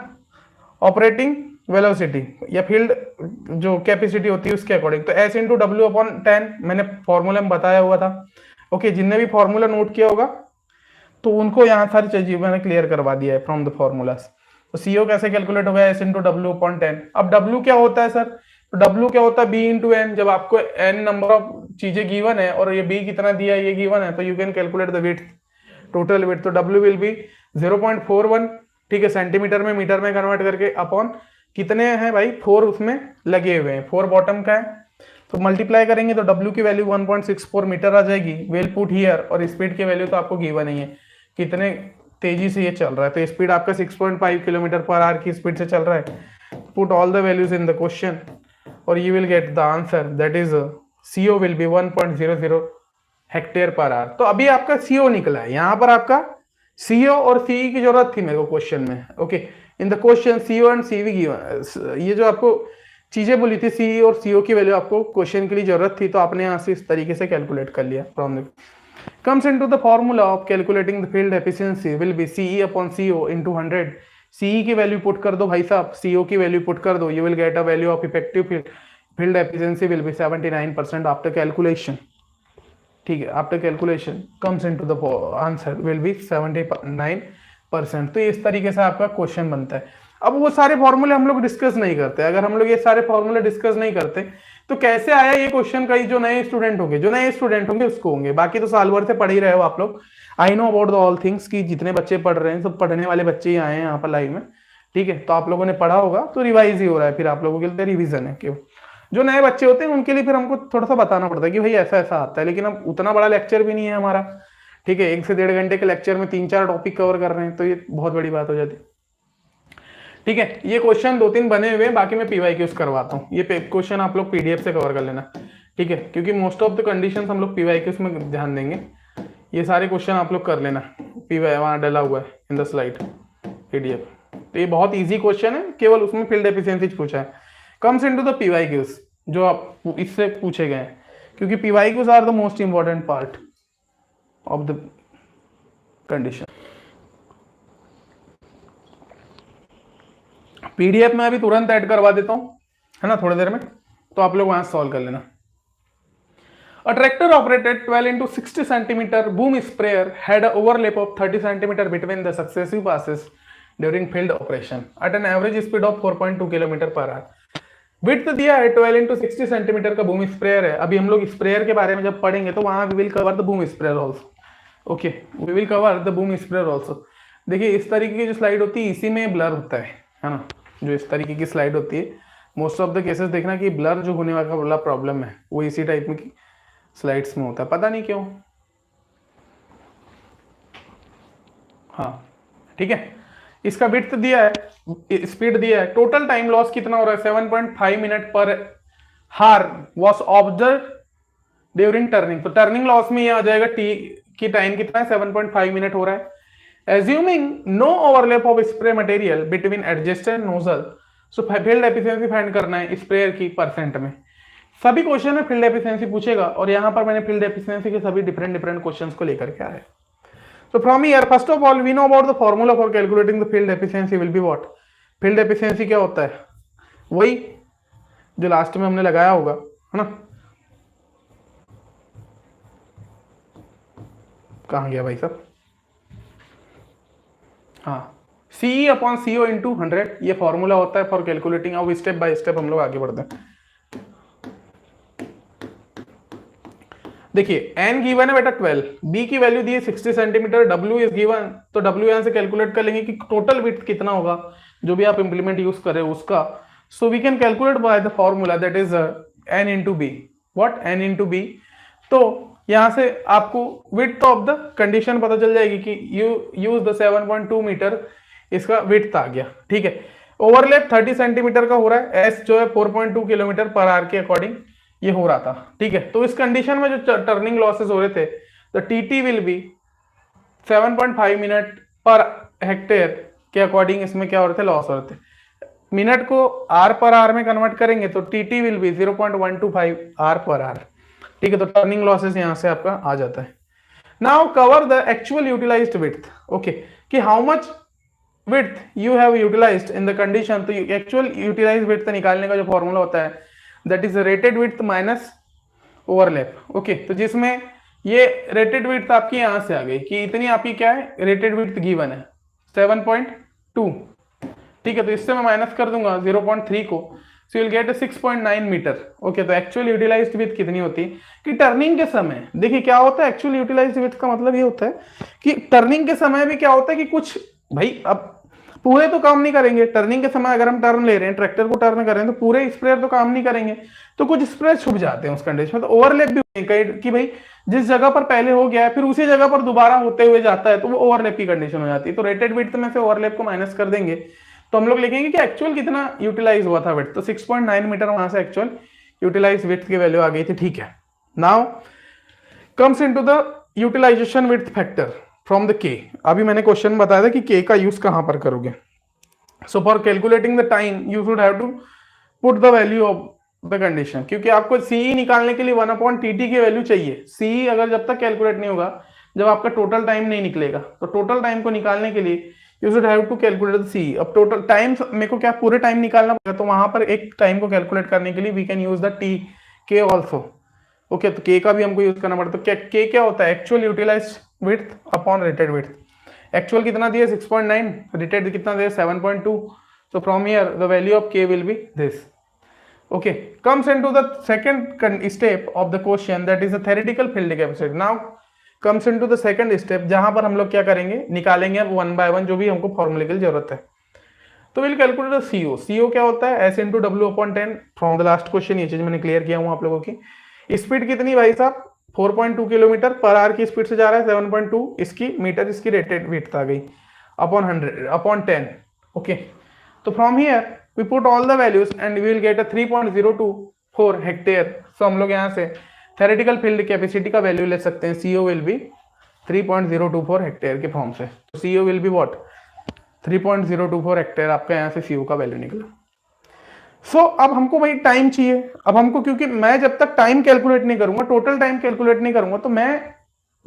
ऑपरेटिंग वेलोसिटी या फील्ड जो कैपेसिटी होती है उसके अकॉर्डिंग। तो एस इंटू डब्ल्यू अपॉन 10 मैंने फॉर्मूला में बताया हुआ था, ओके। जिनने भी फॉर्मूला नोट किया होगा तो उनको यहाँ सारी चीजें मैंने क्लियर करवा दिया है फ्रॉम द फॉर्मूलास। तो सीओ कैसे कैलकुलेट होगा, एस इंटू डब्ल्यू अपॉन 10। अब डब्ल्यू क्या होता है सर, तो डब्ल्यू क्या होता है, बी इंटू एन। जब आपको एन नंबर ऑफ चीजें गिवन है और ये बी कितना दिया है ये गिवन है, तो you can calculate the width, total width. तो डब्ल्यू विल बी 0.41, ठीक है, सेंटीमीटर में मीटर में कन्वर्ट करके अपॉन कितने हैं भाई, 4 उसमें लगे हुए हैं, 4 बॉटम का है। तो मल्टीप्लाई करेंगे तो डब्ल्यू की वैल्यू 1.64 मीटर आ जाएगी। Well put here. और स्पीड की वैल्यू तो आपको गिवन नहीं है, कितने तेजी से ये चल रहा है। तो स्पीड आपका 6.5 किलोमीटर पर आवर की स्पीड से चल रहा है। Put all the values in the question और you will get the answer, that is CO will be 1.00 hectare per hour. तो अभी आपका सीओ निकला है। यहाँ पर आपका सीओ और सीई की जरूरत थी मेरे को क्वेश्चन में, okay. In the question CO and CV given, ये जो आपको चीजें बोली थी सीई और सीओ की वैल्यू आपको क्वेश्चन के लिए जरूरत थी, तो आपने यहाँ से इस तरीके से कैलकुलेट कर लिया from the comes into the formula of calculating the field efficiency will be CE upon CO into 100। CE की वैल्यू पुट कर दो भाई साहब, CO की वैल्यू पुट कर दो, you will get a value of effective field efficiency will be 79% after calculation, ठीक है। After calculation comes into the answer will be 79%। तो इस तरीके से आपका क्वेश्चन बनता है। अब वो सारे फॉर्मूले हम लोग डिस्कस नहीं करते। अगर हम लोग ये सारे फॉर्मूले डिस्कस नहीं करते तो कैसे आया ये क्वेश्चन, कई जो नए स्टूडेंट होंगे उसको होंगे, बाकी तो साल भर से पढ़ ही रहे हो आप लोग। I know about the all things, कि जितने बच्चे पढ़ रहे हैं सब पढ़ने वाले बच्चे ही आए हैं यहाँ पर लाइव में, ठीक है, तो आप लोगों ने पढ़ा होगा तो रिवाइज ही हो रहा है, फिर आप लोगों के लिए रिवीजन है केवल। जो नए बच्चे होते हैं उनके लिए फिर हमको थोड़ा सा बताना पड़ता है कि भाई ऐसा ऐसा आता है, लेकिन अब उतना बड़ा लेक्चर भी नहीं है हमारा, ठीक है, 1 से 1.5 घंटे के लेक्चर में 3-4 टॉपिक कवर कर रहे हैं, तो ये बहुत बड़ी बात हो जाती है। ठीक है, ये क्वेश्चन 2-3 बने हुए हैं, बाकी मैं पीवाईक्यूज करवाता हूँ, ये क्वेश्चन आप लोग पीडीएफ से कवर कर लेना, ठीक है, क्योंकि मोस्ट ऑफ द कंडीशंस हम लोग पीवाईक्यूज में ध्यान देंगे। ये सारे क्वेश्चन आप लोग कर लेना, पीवाई वहाँ डला हुआ है इन द स्लाइड पीडीएफ। तो ये बहुत इजी क्वेश्चन है, केवल उसमें फील्ड एफिशिएंसी पूछा है। कम्स इनटू द पीवाईक्यूज, जो आप इससे पूछे गए हैं, क्योंकि PYQs are the most important part of the condition. PDF में अभी तुरंत ऐड करवा देता हूं, है ना, थोड़ी देर में, तो आप लोग वहां सॉल्व कर लेना। A tractor operated 12 into 60 centimeter boom sprayer had an overlap of 30 centimeter between the successive passes during field operation at an average speed of 4.2 km per hour. Width दिया है 12 into 60 सेंटीमीटर का बूम स्प्रेयर है। अभी हम लोग स्प्रेयर के बारे में जब पढ़ेंगे तो वहां we will cover the boom sprayer also. Okay, we will cover the boom sprayer also. देखिए इस तरीके की जो स्लाइड होती है इसी में ब्लर होता है ना, जो इस तरीके की स्लाइड होती है मोस्ट ऑफ द केसेस देखना कि ब्लर जो होने वाला प्रॉब्लम है वो इसी टाइप में की स्लाइड्स में होता है, पता नहीं क्यों। हाँ ठीक है, इसका विड्थ दिया है, स्पीड दिया है, टोटल टाइम लॉस कितना हो रहा है 7.5 मिनट पर हार वॉज ऑब्जर्व ड्यूरिंग टर्निंग। तो टर्निंग लॉस में ये आ जाएगा टी की टाइम कितना है 7.5 मिनट हो रहा है। Assuming no overlap of spray material between adjusted nozzle, so field efficiency find करना है स्प्रेयर की परसेंट में। सभी क्वेश्चन में फील्ड एफिशिएंसी पूछेगा और यहां पर मैंने फील्ड एफिशिएंसी के सभी डिफरेंट क्वेश्चंस को लेकर के आया। So from here, first of all, we know about the formula for calculating the field efficiency will be what? Field efficiency क्या होता है? वही जो लास्ट में हमने लगाया होगा, है ना? कहाँ गया भाई साहब? हाँ, CE अपॉन CO इंटू 100 ये फॉर्मूला होता है फॉर कैलकुलेटिंग। अब स्टेप बाय स्टेप हम लोग आगे बढ़ते हैं। देखिए n गिवन है बेटा 12, b की वैल्यू दी है 60 सेंटीमीटर, w इज गिवन, तो w यहां से कैलकुलेट कर लेंगे कि टोटल विड्थ कितना होगा जो भी आप इंप्लीमेंट यूज कर रहे हो उसका। So we can calculate by the formula that is n into B. What? n into B. तो यहां से आपको विड्थ ऑफ द कंडीशन पता चल जाएगी कि यू यूज द 7.2 मीटर, इसका विड्थ आ गया, ठीक है। ओवरलैप 30 सेंटीमीटर का हो रहा है, s जो है 4.2 किलोमीटर पर आवर के अकॉर्डिंग ये हो रहा था, ठीक है। तो इस कंडीशन में जो टर्निंग लॉसेस हो रहे थे, तो TT will be 7.5 minute per hectare के अकॉर्डिंग इसमें क्या हो रहे थे, लॉस हो रहे थे। मिनट को आर पर आर में कन्वर्ट करेंगे तो टीटी विल बी 0.125 आर पर आर, ठीक है। तो टर्निंग लॉसेस यहां से आपका आ जाता है। Now cover the actual utilised width, okay, कि how much width you have utilised in the condition. तो एक्चुअल यूटिलाइज्ड विड्थ निकालने का जो फॉर्मूला होता है that is rated width minus overlap, okay. तो जिसमें ये रेटेड विड्थ आपकी यहां से आ गई कि इतनी आपकी क्या है, रेटेड विड्थ गिवन है 7.2, ठीक है। तो इससे मैं माइनस कर दूंगा 0.3 को, so you will get 6.9 metre, okay. तो एक्चुअल यूटिलाइज्ड विड्थ कितनी होती है कि टर्निंग के समय, देखिए क्या होता है एक्चुअल यूटिलाइज्ड विड्थ का मतलब ये होता है कि टर्निंग के समय भी क्या होता है कि कुछ भाई अब पूरे तो काम नहीं करेंगे। टर्निंग के समय अगर हम टर्न ले रहे हैं, ट्रैक्टर को टर्न कर रहे हैं, तो पूरे स्प्रेयर तो काम नहीं करेंगे, तो कुछ स्प्रेयर छुप जाते हैं उस कंडीशन में। तो ओवरलैप भी कि भाई जिस जगह पर पहले हो गया है फिर उसी जगह पर दोबारा होते हुए जाता है, तो वो ओवरलैप की कंडीशन हो जाती है। तो रेटेड विड्थ में से ओवरलैप को माइनस कर देंगे तो हम लोग लिखेंगे कि एक्चुअल कितना यूटिलाइज हुआ था विड्थ। तो 6.9 मीटर वहां से एक्चुअल यूटिलाइज विड्थ की वैल्यू आ गई थी, ठीक है। Now comes into the utilisation width factor from the K. अभी मैंने क्वेश्चन बताया था कि के का यूज कहां पर करोगे। So for calculating the time, you should have to put the value of the condition, क्योंकि आपको CE निकालने के लिए 1/TT की वैल्यू चाहिए। CE अगर जब तक कैलकुलेट नहीं होगा, जब आपका टोटल टाइम नहीं निकलेगा, तो टोटल टाइम को निकालने के लिए you should have to calculate the CE। अब टोटल टाइम मेरे को क्या पूरे टाइम निकालना पड़ेगा, तो वहां पर एक टाइम को कैलकुलेट करने के लिए we can use the T K also, okay. तो K का भी हमको यूज करना पड़ता है। तो K क्या होता है, actual utilised width upon rated width. Actual कितना दिया 6.9, रेटेड कितना दिया 7.2। So from here the value of K will be this, okay. Comes into the second step of the question that is the theoretical field capacity. Now comes into the second step, जहां पर हम लोग क्या करेंगे, निकालेंगे अब 1 by 1 जो भी हमको फॉर्मूले की जरूरत है। तो will calculate the CO. CO क्या होता है, S into W upon 10 from the last question, ये चीज मैंने क्लियर किया हूँ आप लोगों की। स्पीड कितनी भाई साहब, 4.2 किलोमीटर पर आवर की स्पीड से जा रहा है, 7.2 इसकी मीटर इसकी रेटेड विड्थ आ गई अपॉन 100 अपॉन 10। ओके, तो from here we put all the values and we will get a 3.024 hectare. सो हम लोग यहाँ से थेरेटिकल फील्ड कैपेसिटी का वैल्यू ले सकते हैं, सीओ विल बी 3.024 हेक्टेयर के फॉर्म से। CO will be what, 3.024 hectare आपका यहाँ से सीओ का वैल्यू निकला। सो अब हमको भाई टाइम चाहिए। अब हमको, क्योंकि मैं जब तक टाइम कैलकुलेट नहीं करूंगा, टोटल टाइम कैलकुलेट नहीं करूंगा, तो मैं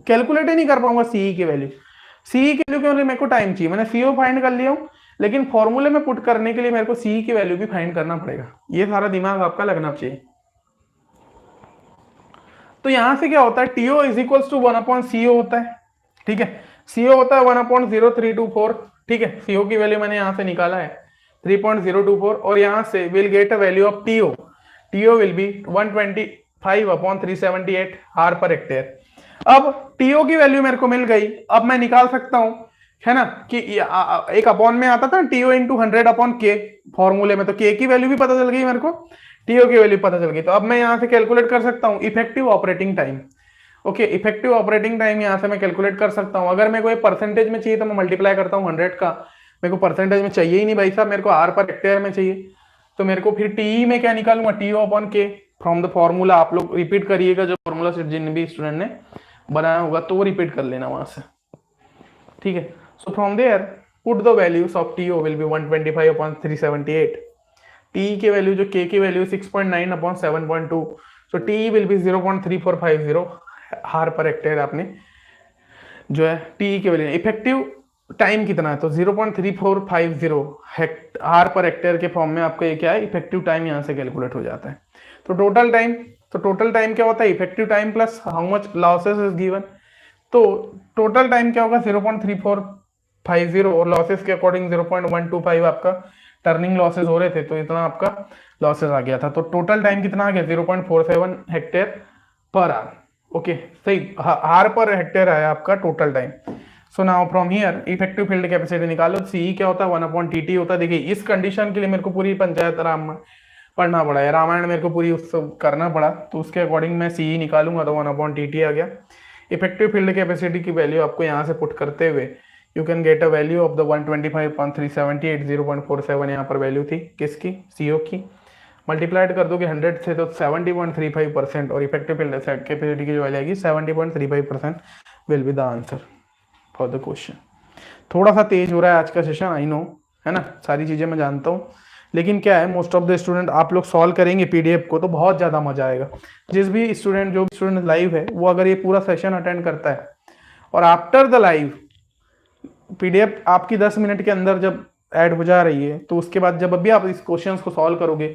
कैलकुलेट ही नहीं कर पाऊंगा सीई की वैल्यू। सीई की वैल्यू के लिए मेरे को टाइम चाहिए। मैंने सीओ फाइंड कर लिया हूं, लेकिन फॉर्मूले में पुट करने के लिए मेरे को सीई की वैल्यू भी फाइंड करना पड़ेगा। ये सारा दिमाग आपका लगना चाहिए। तो यहां से क्या होता है, TO is equals to 1/CO होता है। ठीक है, सीओ होता है 1/0324। ठीक है, सीओ की वैल्यू मैंने यहां से निकाला है 3.024, और यहां से will get a value of TO. TO will be 125/378 hour per hectare. अब टीओ की वैल्यू मेरे को मिल गई। अब मैं निकाल सकता हूं, है ना, कि एक अपॉन में आता था टीओ इंटू 100/K फॉर्मूले में, तो के की वैल्यू भी पता चल गई मेरे को, टीओ की वैल्यू पता चल गई। तो अब मैं यहां से कैलकुलेट कर सकता हूं effective operating time. Okay, effective operating time यहां से मैं कैलकुलेट कर सकता हूं। अगर मेरे को ये परसेंटेज में चाहिए तो मैं मल्टीप्लाई करता हूं 100 का। मेरे को परसेंटेज में चाहिए ही नहीं भाई साहब, मेरे को आर पर हेक्टेयर में चाहिए। तो मेरे को फिर टीई में क्या निकालूंगा, टीओ अपॉन के फ्रॉम द फॉर्मूला। आप लोग रिपीट करिएगा जो फॉर्मूला जिन भी स्टूडेंट ने बनाया होगा तो वो रिपीट कर लेना वहां से। ठीक है, so from there put the values of TO will be 125/378। T की वैल्यू, जो के की value 6.9/7.2, so T will be 0.3450 hour per hectare. आपने जो है टी की वैल्यू, इफेक्टिव टाइम कितना है, तो 0.3450 हार पर हेक्टेयर के फॉर्म में आपका ये क्या है, इफेक्टिव टाइम यहां से कैलकुलेट हो जाता है। तो टोटल टाइम क्या होता है, effective time plus how much losses is given. तो टोटल टाइम क्या होगा 0.3450, और लॉसेस के अकॉर्डिंग 0.125 आपका टर्निंग लॉसेस हो रहे थे, तो इतना आपका लॉसेस आ गया था। तो टोटल टाइम कितना आ गया 0.47 हेक्टेयर पर आवर। ओके, सही, आर पर हेक्टेयर आया आपका total time. So now from here effective field capacity निकालो। सीई क्या होता है, 1/TT होता है। देखिए इस कंडीशन के लिए मेरे को पूरी पंचायत राम पढ़ना पड़ा है, रामायण मेरे को पूरी उससे करना पड़ा, तो उसके अकॉर्डिंग मैं सीई निकालूंगा तो 1/TT आ गया। इफेक्टिव फील्ड कैपेसिटी की वैल्यू आपको यहाँ से पुट करते हुए you can get a value of the 125/378, 0.47 यहाँ पर वैल्यू थी किसकी, सीओ की। मल्टीप्लाइड कर दोगे 100 से तो 70.35%, और इफेक्टिव फील्ड कैपेसिटी की जो वैल्यू आएगी 70.35% will be the answer for the question. थोड़ा सा तेज हो रहा है आज का सेशन, आई नो, है ना, सारी चीजें मैं जानता हूँ, लेकिन क्या है, मोस्ट ऑफ द स्टूडेंट आप लोग सॉल्व करेंगे पीडीएफ को तो बहुत ज्यादा मजा आएगा। जो भी स्टूडेंट लाइव है वो अगर ये पूरा सेशन अटेंड करता है और आफ्टर द लाइव पीडीएफ आपकी 10 मिनट के अंदर जब ऐड हो जा रही है, तो उसके बाद जब अभी आप इस क्वेश्चंस को सॉल्व करोगे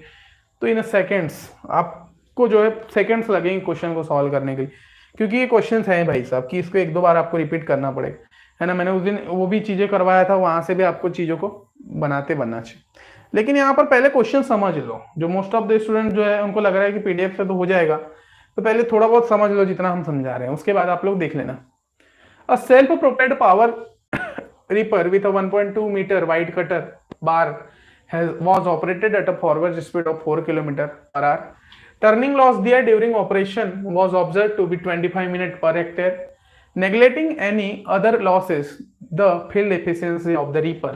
तो इन सेकेंड्स आपको जो है सेकेंड्स लगेंगे क्वेश्चन को सॉल्व करने के लिए, क्योंकि ये क्वेश्चंस हैं भाई साहब कि इसको 1-2 बार आपको रिपीट करना पड़ेगा, है ना। मैंने उस दिन वो भी चीजें करवाया था, वहां से भी आपको चीजों को बनाते बनना चाहिए। लेकिन यहाँ पर पहले क्वेश्चन समझ लो। जो मोस्ट ऑफ द स्टूडेंट जो है उनको लग रहा है कि पीडीएफ से तो हो जाएगा, तो पहले थोड़ा बहुत समझ लो जितना हम समझा रहे हैं, उसके बाद आप लोग देख लेना। A self propelled power reaper with a 1.2 meter wide cutter bar was operated at a forward speed of 4 km/h. Turning loss there during operation was observed to be 25 minutes per hectare. Neglecting any other losses, the field efficiency of the reaper.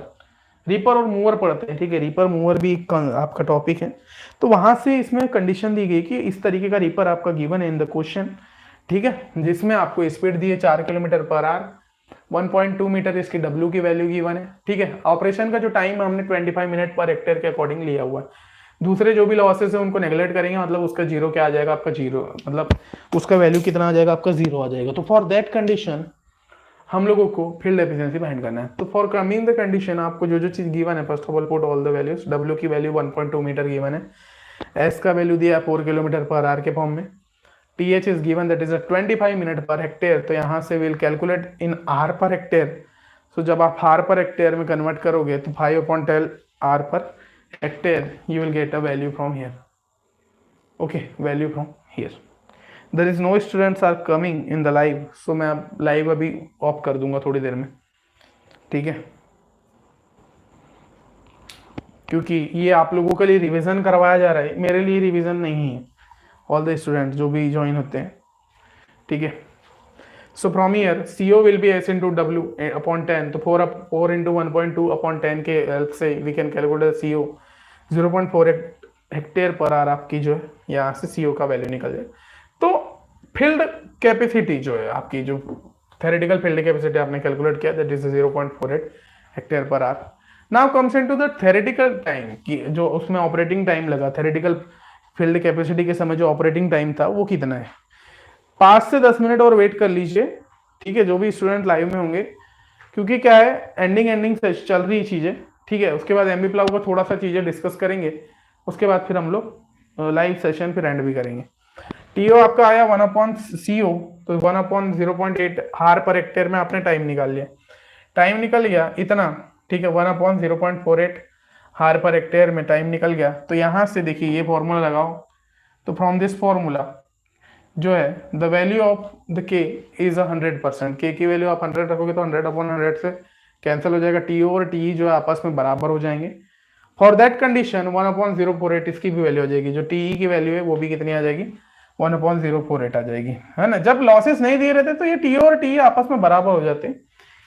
Reaper और मूवर पढ़ते हैं, ठीक है, रीपर मूवर भी आपका टॉपिक है। तो वहां से इसमें कंडीशन दी गई कि इस तरीके का रीपर आपका गिवन है इन द क्वेश्चन, ठीक है, जिसमें आपको स्पीड दी है 4 km/h, 1.2 मीटर इसकी डब्ल्यू की वैल्यू गिवन है, ठीक है। ऑपरेशन का जो टाइम हमने 25 मिनट पर हेक्टेयर के अकॉर्डिंग लिया हुआ है। दूसरे जो भी लॉसेस है उनको नेगलेक्ट करेंगे, मतलब उसका जीरो क्या आ जाएगा आपका, जीरो, मतलब उसका वैल्यू कितना आ जाएगा आपका, जीरो आ जाएगा। तो फॉर दैट कंडीशन हम लोगों को फील्ड एफिशिएंसी फाइंड करना है। तो फॉर कमिंग द कंडीशन आपको जो जो चीज गिवन है, first of all put all the values. W की वैल्यू 1.2 मीटर गिवन है, एस का वैल्यू दिया 4 km/h के फॉर्म में, TH is given that is 25 minute per hectare. तो यहाँ से will calculate in are per hectare. सो जब आप आर पर हेक्टेयर में कन्वर्ट करोगे तो 5/10 are per hectare you will get a value from here. Okay, value from here. There is no students are coming in the live, so मैं लाइव अभी ऑफ कर दूंगा थोड़ी देर में, ठीक है। क्योंकि ये आप लोगों के लिए रिवीजन करवाया जा रहा है, मेरे लिए रिवीजन नहीं है, ऑल द स्टूडेंट जो भी ज्वाइन होते हैं, ठीक है। So from year CO will be S into W upon 10, तो 4 इंटू 1.2 अपॉन 10 के हेल्प से we can calculate CO 0.4 hectare per hour आपकी जो है यहाँ से CO का वैल्यू निकल जाए। तो फील्ड कैपेसिटी जो है आपकी, जो थेरेटिकल फील्ड कैपेसिटी आपने कैलकुलेट किया, that is 0.48 hectare per our. Now comes into the theoretical time की जो उसमें ऑपरेटिंग टाइम लगा, थेरेटिकल फील्ड कैपेसिटी के समय जो ऑपरेटिंग टाइम था वो कितना है। 5 से 10 मिनट और वेट कर लीजिए, ठीक है, जो भी स्टूडेंट लाइव में होंगे, क्योंकि क्या है एंडिंग चल रही चीजें, ठीक है। उसके बाद एमबी प्लाव का थोड़ा सा चीजें डिस्कस करेंगे, उसके बाद फिर हम लोग लाइव सेशन फिर एंड भी करेंगे। टीओ आपका आया 1/CO, तो 1/0.8 हार पर हेक्टेयर में आपने टाइम निकाल लिया, टाइम निकल गया इतना, ठीक है, 1/0.48 हार पर हेक्टेयर में टाइम निकल गया। तो यहां से देखिए ये फॉर्मूला लगाओ, तो फ्रॉम दिस फॉर्मूला जो है द वैल्यू ऑफ द के इज 100%, के की वैल्यू आप 100 रखोगे तो 100/100 से कैंसिल हो जाएगा, टीओ और टीई जो है आपस में बराबर हो जाएंगे। फॉर दैट कंडीशन 1/048 इसकी भी वैल्यू आ जाएगी, जो टीई की वैल्यू है वो भी कितनी आ जाएगी, 1/048 आ जाएगी, है ना। जब लॉसेस नहीं दे रहे थे तो ये टीओ और टीई आपस में बराबर हो जाते हैं,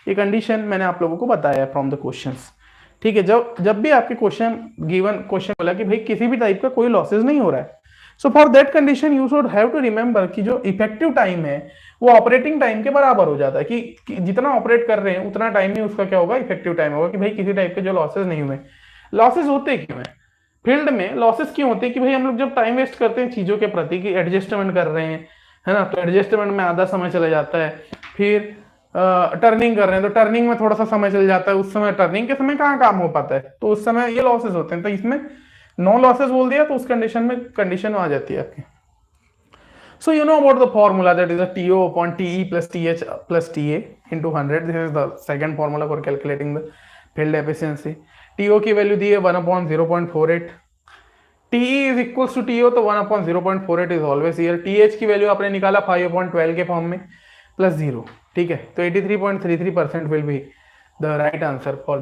ये कंडीशन मैंने आप लोगों को बताया फ्रॉम द क्वेश्चंस, ठीक है। जब भी आपके क्वेश्चन बोला कि भाई किसी भी टाइप का कोई लॉसेस नहीं हो रहा है, so for that condition you should have to remember कि जो इफेक्टिव टाइम है वो ऑपरेटिंग टाइम के बराबर हो जाता है, कि जितना ऑपरेट कर रहे हैं उतना टाइम ही उसका क्या होगा, इफेक्टिव टाइम होगा, कि भाई किसी टाइप के जो लॉसेस नहीं हुए। लॉसेस होते क्यों है फील्ड में, लॉसेस क्यों होते हैं कि भाई हम लोग जब टाइम वेस्ट करते हैं चीजों के प्रति, कि एडजस्टमेंट कर रहे हैं, है ना, तो एडजस्टमेंट में आधा समय चला जाता है, फिर टर्निंग कर रहे हैं तो टर्निंग में थोड़ा सा समय चल जाता है, उस समय टर्निंग के समय कहाँ काम हो पाता है, तो उस समय ये लॉसेस होते हैं। तो इसमें नो लॉसेस बोल दिया तो उस कंडीशन आ जाती है आपकी। So you know about the formula, that is a TO upon TE plus TH plus TA into 100, this is the second formula for calculating the field efficiency. TO की वैल्यू दी है 1/0.48, TE is equals to TO, तो 1/0.48 इज ऑलवेज हियर। TH की वैल्यू आपने निकाला 5/12 के फॉर्म में प्लस 0, ठीक है, तो 83.33% will be the right answer for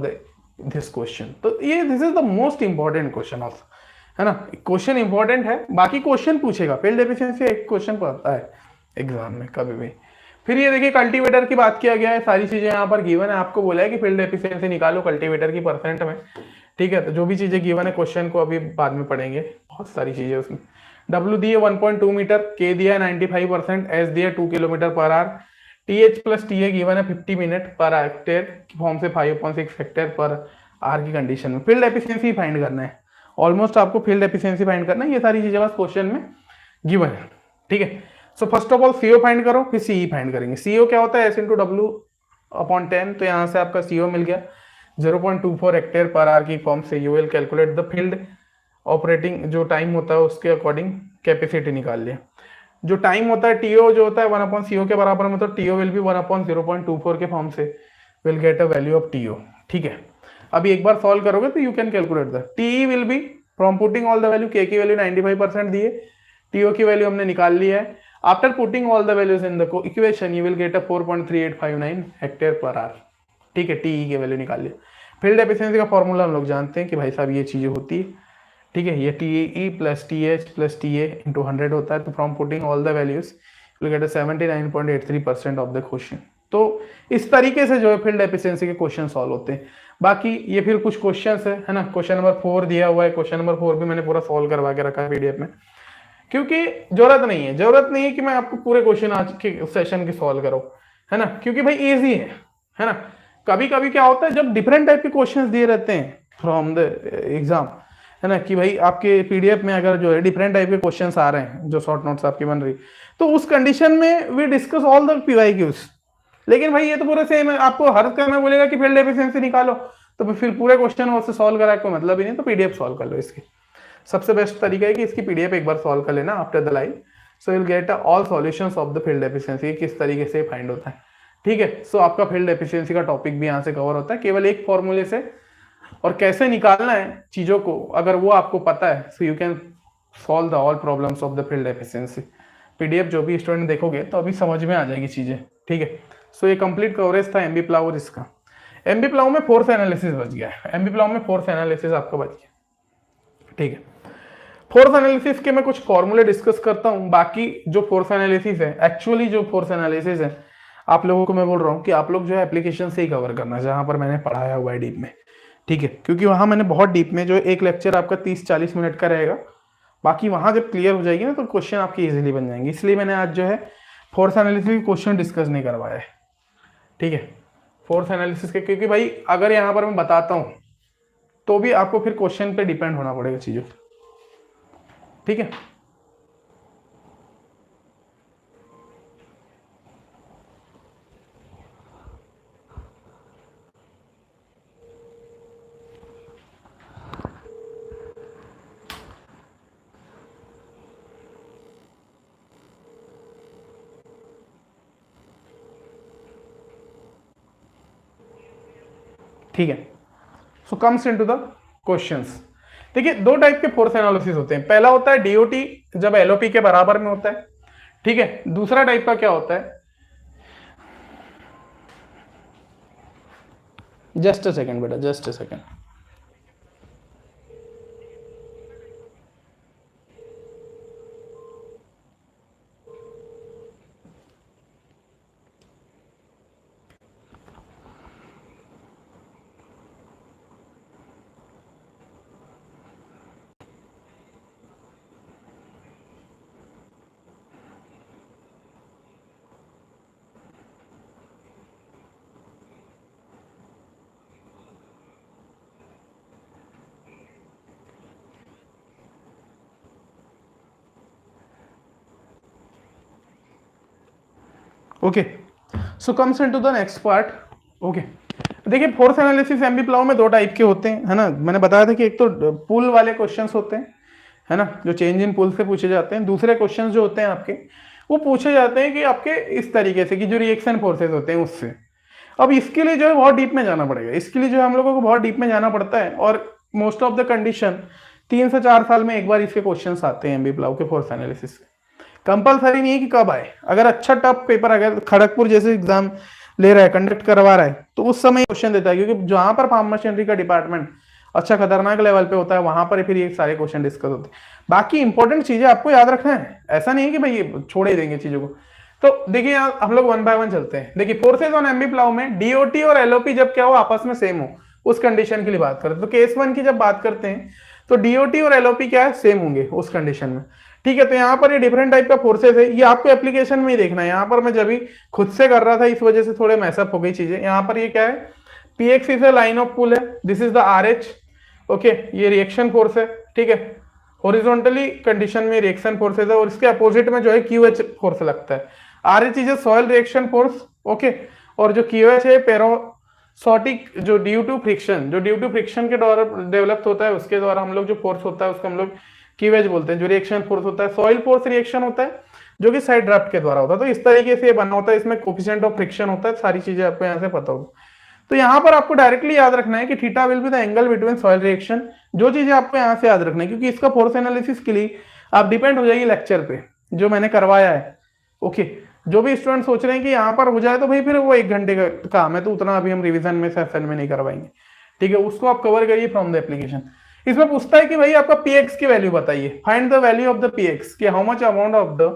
this question. तो ये this is the most important question also, है ना, क्वेश्चन इंपॉर्टेंट है, बाकी क्वेश्चन पूछेगा, फील्ड एफिशिएंसी एक क्वेश्चन पढ़ता है एग्जाम में कभी भी। फिर ये देखिए कल्टीवेटर की बात किया गया है, सारी चीजें यहाँ पर गिवन है, आपको बोला है कि फील्ड एफिशिएंसी निकालो कल्टीवेटर की परसेंट में, ठीक है। तो जो भी चीजें गिवन है क्वेश्चन को अभी बाद में पढ़ेंगे, बहुत सारी चीजें उसमें। W दिए 1.2 मीटर, K दिया 95%, S दिया 2 kilometre per our, TH plus TA given है 50 मिनट पर हेक्टेयर की फॉर्म से 5.6 हेक्टेयर पर आवर की कंडीशन में। फील्ड एफिशिएंसी फाइंड करना है, ऑलमोस्ट आपको फील्ड एफिशिएंसी फाइंड करना है, ये सारी चीजें बस क्वेश्चन में गिवन है, ठीक है। So first of all CO find करो, फिर CE फाइंड करेंगे। CO क्या होता है, S इंटू W/10, तो यहाँ से आपका CO मिल गया 0.24 हेक्टेयर पर आवर की फॉर्म से। You will calculate the field operating, जो टाइम होता है उसके अकॉर्डिंग कैपेसिटी निकाल लिया। जो टाइम होता है TO जो होता है 1/CO के बराबर में, तो TO विल बी 1/0.24 के फॉर्म से will get a value of TO, ठीक है। अभी एक बार सॉल्व करोगे तो you can calculate the TE will be from putting all the value, K की वैल्यू 95% दिए, TO की वैल्यू हमने निकाल ली है। After putting all the values in the equation you will get a 4.3859 hectare per our, ठीक है, TE की वैल्यू निकाल लिया। फील्ड एफिशिएंसी का फॉर्मूला हम लोग जानते हैं कि भाई साहब ये चीजें होती है, ठीक है, ये TE plus TH plus TA into 100 होता है। तो from putting all the values will get 79.83% of the question. तो इस तरीके से जो है फील्ड एफिशिएंसी के क्वेश्चन सॉल्व होते हैं। बाकी ये फिर कुछ क्वेश्चन है ना, क्वेश्चन नंबर 4 दिया हुआ है, क्वेश्चन नंबर 4 भी मैंने पूरा सॉल्व करवा के रखा है PDF में, क्योंकि जरूरत नहीं है कि मैं आपको पूरे क्वेश्चन आज के सेशन के सॉल्व करूँ, है ना, क्योंकि भाई इजी है ना। कभी कभी क्या होता है जब डिफरेंट टाइप के क्वेश्चंस दिए रहते हैं फ्रॉम द एग्जाम, है ना, कि भाई आपके PDF में अगर जो है डिफरेंट टाइप के क्वेश्चंस आ रहे हैं, जो शॉर्ट नोट्स आपकी बन रही, तो उस कंडीशन में we discuss all the PYQs। लेकिन भाई ये तो पूरा सेम है, आपको हर समय बोलेगा कि फील्ड एफिशिएंसी निकालो, तो फिर पूरे क्वेश्चन उससे सॉल्व करा कोई मतलब ही नहीं, तो PDF सॉल्व कर लो। इसकी सबसे बेस्ट तरीका है कि इसकी PDF एक बार सॉल्व कर लेना after the live, so will get all solutions of the field efficiency, किस तरीके से फाइंड होता है, ठीक है। सो आपका फील्ड एफिशिएंसी का टॉपिक भी यहाँ से कवर होता है केवल एक फॉर्मूले से, और कैसे निकालना है चीजों को अगर वो आपको पता है, सो you can solve the all problems of the field efficiency. PDF जो भी स्टूडेंट देखोगे तो अभी समझ में आ जाएगी चीजें, ठीक है। सो ये कंप्लीट कवरेज था MB प्लाव और इसका। MB प्लाव में फोर्स एनालिसिस बच गया है, MB प्लाव में फोर्स एनालिसिस आपका बच गया। ठीक है। फोर्स एनालिसिस के मैं कुछ फॉर्मूले डिस्कस करता हूं। बाकी जो फोर्स एनालिसिस है, एक्चुअली जो फोर्स एनालिसिस है, आप लोगों को मैं बोल रहा हूं कि आप लोग जो है एप्लीकेशन से ही कवर करना, जहां पर मैंने पढ़ाया हुआ है डीप में, ठीक है। क्योंकि वहां मैंने बहुत डीप में, जो एक लेक्चर आपका 30-40 मिनट का रहेगा, बाकी वहां जब क्लियर हो जाएगी ना तो क्वेश्चन आपके इजीली बन जाएंगे। इसलिए मैंने आज जो है फोर्स एनालिसिस क्वेश्चन डिस्कस नहीं करवाया है, ठीक है। फोर्स एनालिसिस के, क्योंकि भाई अगर यहाँ पर मैं बताता हूँ तो भी आपको फिर क्वेश्चन पे डिपेंड होना पड़ेगा चीज़ों, ठीक है। ठीक है, सो कम्स इनटू द क्वेश्चंस। देखिए, दो टाइप के फोर्स एनालिसिस होते हैं। पहला होता है डीओटी, जब एलओपी के बराबर में होता है, ठीक है। दूसरा टाइप का क्या होता है, जस्ट अ सेकंड बेटा, just a second. Okay, so comes into the next part. Okay, देखिए फोर्स एनालिसिस एमबी प्लाव में दो टाइप के होते हैं, है ना। मैंने बताया था कि एक तो पुल वाले क्वेश्चंस होते हैं, है ना, जो चेंज इन पुल से पूछे जाते हैं। दूसरे क्वेश्चंस जो होते हैं आपके, वो पूछे जाते हैं कि आपके इस तरीके से, कि जो रिएक्शन फोर्सेज होते हैं उससे। अब इसके लिए जो है बहुत डीप में जाना पड़ेगा, इसके लिए जो है हम लोगों को बहुत डीप में जाना पड़ता है। और मोस्ट ऑफ द कंडीशन 3 से 4 साल में एक बार इसके क्वेश्चन आते हैं एमबी प्लाव के फोर्स एनालिसिस से। कंपलसरी नहीं है कि कब आए, अगर अच्छा टफ पेपर, अगर खड़गपुर जैसे एग्जाम ले रहा है, कंडक्ट करवा रहा है, तो उस समय क्वेश्चन देता है। क्योंकि जहां पर फार्म मशीनरी का डिपार्टमेंट अच्छा खतरनाक लेवल पे होता है, वहां पर फिर ये सारे क्वेश्चन डिस्कस होते हैं। बाकी इंपॉर्टेंट चीजें आपको याद रखना है, ऐसा नहीं है कि भाई ये छोड़ ही देंगे चीजों को। तो देखिए यहाँ हम लोग 1 बाय 1 चलते हैं। देखिए फोर्सेज ऑन एमबी प्लाव में डीओटी और एलओपी जब क्या हो, आपस में सेम हो, उस कंडीशन के लिए बात करते हैं। तो केस 1 की जब बात करते हैं तो डीओटी और एलओपी क्या है, सेम होंगे उस कंडीशन में, ठीक है। तो यहाँ पर ये डिफरेंट टाइप का फोर्सेस है, ये आपको एप्लीकेशन में ही देखना है। यहाँ पर मैं जब भी खुद से कर रहा था, इस वजह से थोड़े मैसअप हो गई चीजें। यहाँ पर ये क्या है, PX is a line of pull है, this is the RH, okay. ये रिएक्शन फोर्स है, ठीक है। हॉरिजॉन्टली कंडीशन में रिएक्शन फोर्सेज है, और इसके अपोजिट में जो है क्यूएच फोर्स लगता है। RH is a soil reaction force, okay. और जो क्यूएच है पेरोसोटिक, जो ड्यू टू फ्रिक्शन के द्वारा डेवलप होता है, उसके द्वारा हम लोग जो फोर्स होता है उसको हम लोग क्यूएच बोलते हैं। जो रिएक्शन फोर्स होता है, सॉइल फोर्स रिएक्शन होता है, जो कि साइड ड्राफ्ट के द्वारा होता है। तो इस तरीके से ये बना होता है, इसमें कोफिशिएंट ऑफ फ्रिक्शन होता है, सारी चीजें आपको यहाँ से पता होगी। तो यहाँ पर आपको डायरेक्टली याद रखना है कि theta will be the angle between soil reaction, जो चीजें आपको यहाँ से याद रखना है, क्योंकि इसका फोर्स एनालिसिस के लिए आप डिपेंड हो जाएगी लेक्चर पे जो मैंने करवाया है, ओके। जो भी स्टूडेंट सोच रहे हैं कि यहाँ पर हो जाए तो भाई फिर वो 1 घंटे का काम है, तो उतना अभी हम रिविजन में सेशन में नहीं करवाएंगे, ठीक है। उसको आप कवर करिए फ्रॉम द एप्लीकेशन। इसमें पूछता है कि भाई आपका पीएक्स की वैल्यू बताइए, find the value of the PX, कि how much amount of the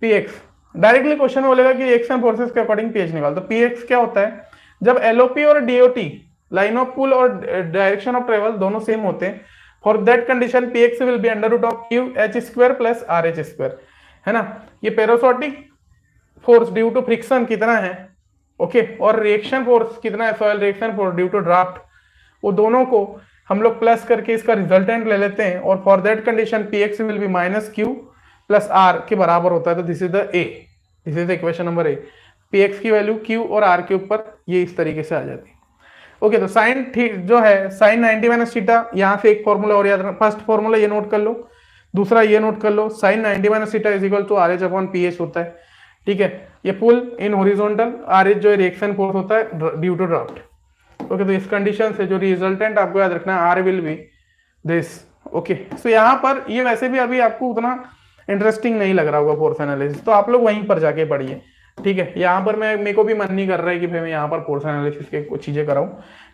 PX. Directly question बोलेगा कि रिएक्शन फोर्सेस के अकॉर्डिंग पीएच निकाल। तो पीएक्स क्या होता है, जब एलओपी और डीओटी, लाइन ऑफ पुल और डायरेक्शन ऑफ ट्रेवल दोनों सेम होते हैं, for that condition PX will be under root of Q H square plus R H square, है ना। ये parasitic force due to friction कितना है, ओके, और रिएक्शन फोर्स कितना है, soil reaction force due to draft, वो दोनों को हम लोग प्लस करके इसका रिजल्टेंट ले लेते हैं। और for that condition PX will be minus Q plus R के बराबर होता है। तो this is the A, this is the equation number A. PX की वैल्यू क्यू और आर के ऊपर ये इस तरीके से आ जाती है, ओके। तो साइन जो है साइन 90 माइनस थीटा, यहाँ से एक फॉर्मूला और याद रखना। फर्स्ट फॉर्मूला ये नोट कर लो, दूसरा ये नोट कर लो, sine 90 minus theta is equal to R H upon P H होता है, ठीक है। ये pull in horizontal, R H जो है रिएक्शन फोर्स होता है ड्यू टू ड्राफ्ट, ओके। तो इस कंडीशन से जो रिजल्टेंट आपको याद रखना है, R will be this, okay. So यहाँ पर ये वैसे भी अभी आपको उतना इंटरेस्टिंग नहीं लग रहा होगा फोर्स एनालिसिस, तो आप लोग वहीं पर जाके पढ़िए, ठीक है। यहाँ पर मेरे को भी मन नहीं कर रहा है कि भाई मैं यहाँ पर फोर्स एनालिसिस के कुछ चीजें कराऊं,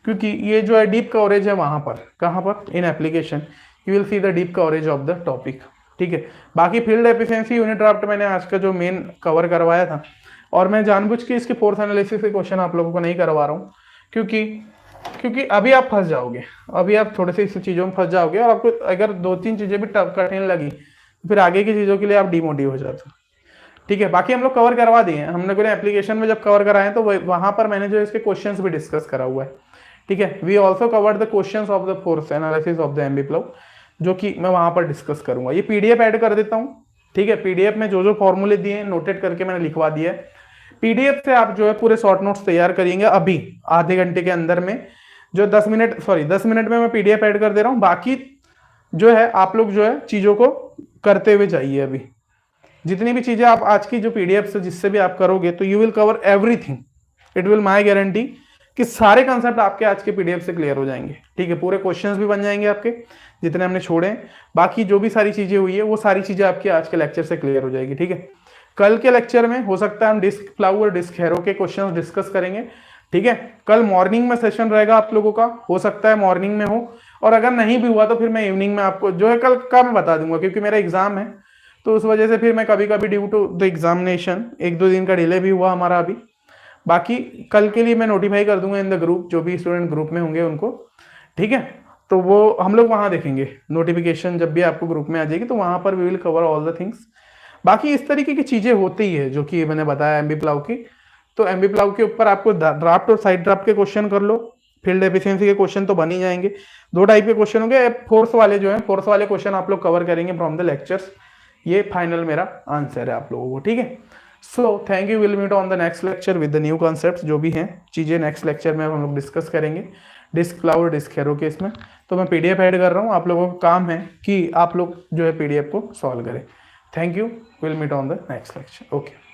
क्योंकि ये जो है डीप कवरेज है वहां पर, कहाँ पर, in application. You will see the deep coverage of the topic, ठीक है। बाकी फील्ड एफिशिएंसी यूनिट ड्राफ्ट मैंने आज का जो मेन कवर करवाया था, और मैं जानबूझ के इसके फोर्थ एनालिसिस के क्वेश्चन आप लोगों को नहीं करवा रहा हूँ, क्योंकि अभी आप फंस जाओगे, अभी आप थोड़े से इस चीज़ों में फंस जाओगे, और आपको अगर 2-3 चीज़ें भी कठिन लगी फिर आगे की चीज़ों के लिए आप डिमोटिव हो जाते हो, ठीक है। बाकी हम लोग कवर करवा दिए, हमने कोई एप्लीकेशन में जब कवर कराए तो वहां पर मैंने जो इसके क्वेश्चंस भी डिस्कस करा हुआ है, ठीक है। We also covered the questions of the force analysis of the एमबीप्लव, जो कि मैं वहां पर डिस्कस करूंगा। ये पीडीएफ ऐड कर देता हूँ, ठीक है। पीडीएफ में जो जो फॉर्मूले दिए हैं नोटेड करके मैंने लिखवा दिया है। पीडीएफ से आप जो है पूरे शॉर्ट नोट्स तैयार करेंगे अभी आधे घंटे के अंदर में, जो 10 मिनट में मैं पीडीएफ ऐड कर दे रहा हूँ। बाकी जो है आप लोग जो है चीजों को करते हुए जाइए। अभी जितनी भी चीजें आप आज की जो पीडीएफ से जिससे भी आप करोगे तो you will cover everything, it will my guarantee कि सारे कंसेप्ट आपके आज के पीडीएफ से क्लियर हो जाएंगे, ठीक है। पूरे क्वेश्चंस भी बन जाएंगे आपके जितने हमने छोड़े हैं। बाकी जो भी सारी चीजें हुई है वो सारी चीजें आपके आज के लेक्चर से क्लियर हो जाएगी, ठीक है। कल के लेक्चर में हो सकता है हम डिस्क प्लाउ और डिस्क हैरो के क्वेश्चन डिस्कस करेंगे, ठीक है। कल मॉर्निंग में सेशन रहेगा आप लोगों का, हो सकता है मॉर्निंग में हो, और अगर नहीं भी हुआ तो फिर मैं इवनिंग में आपको जो है कल का मैं बता दूंगा, क्योंकि मेरा एग्जाम है तो उस वजह से फिर मैं कभी कभी ड्यू टू द एग्जामिनेशन 1-2 दिन का डिले भी हुआ हमारा अभी। बाकी कल के लिए मैं नोटिफाई कर दूंगा इन द ग्रुप, जो भी स्टूडेंट ग्रुप में होंगे उनको, ठीक है। तो वो हम लोग वहां देखेंगे नोटिफिकेशन, जब भी आपको ग्रुप में आ जाएगी तो वहां पर we will cover all the things. बाकी इस तरीके की चीजें होती ही है जो कि मैंने बताया एमबी प्लाउ की। तो एमबी प्लाउ के ऊपर आपको ड्राफ्ट और साइड ड्राफ्ट के क्वेश्चन कर लो, फील्ड एफिशिएंसी के क्वेश्चन तो बन ही जाएंगे। 2 टाइप के क्वेश्चन होंगे, फोर्स वाले जो है फोर्स वाले क्वेश्चन आप लोग कवर करेंगे फ्रॉम द लेक्चर्स। ये फाइनल मेरा आंसर है आप लोगों को, ठीक है। So thank you, will meet on the next lecture with the new concepts. जो भी हैं चीजें नेक्स्ट लेक्चर में हम लोग डिस्कस करेंगे डिस्क प्लाउ और डिस्क हैरो के इसमें। तो मैं पीडीएफ ऐड कर रहा हूँ, आप लोगों का काम है कि आप लोग जो है पीडीएफ को सॉल्व करें। Thank you, will meet on the next lecture, okay.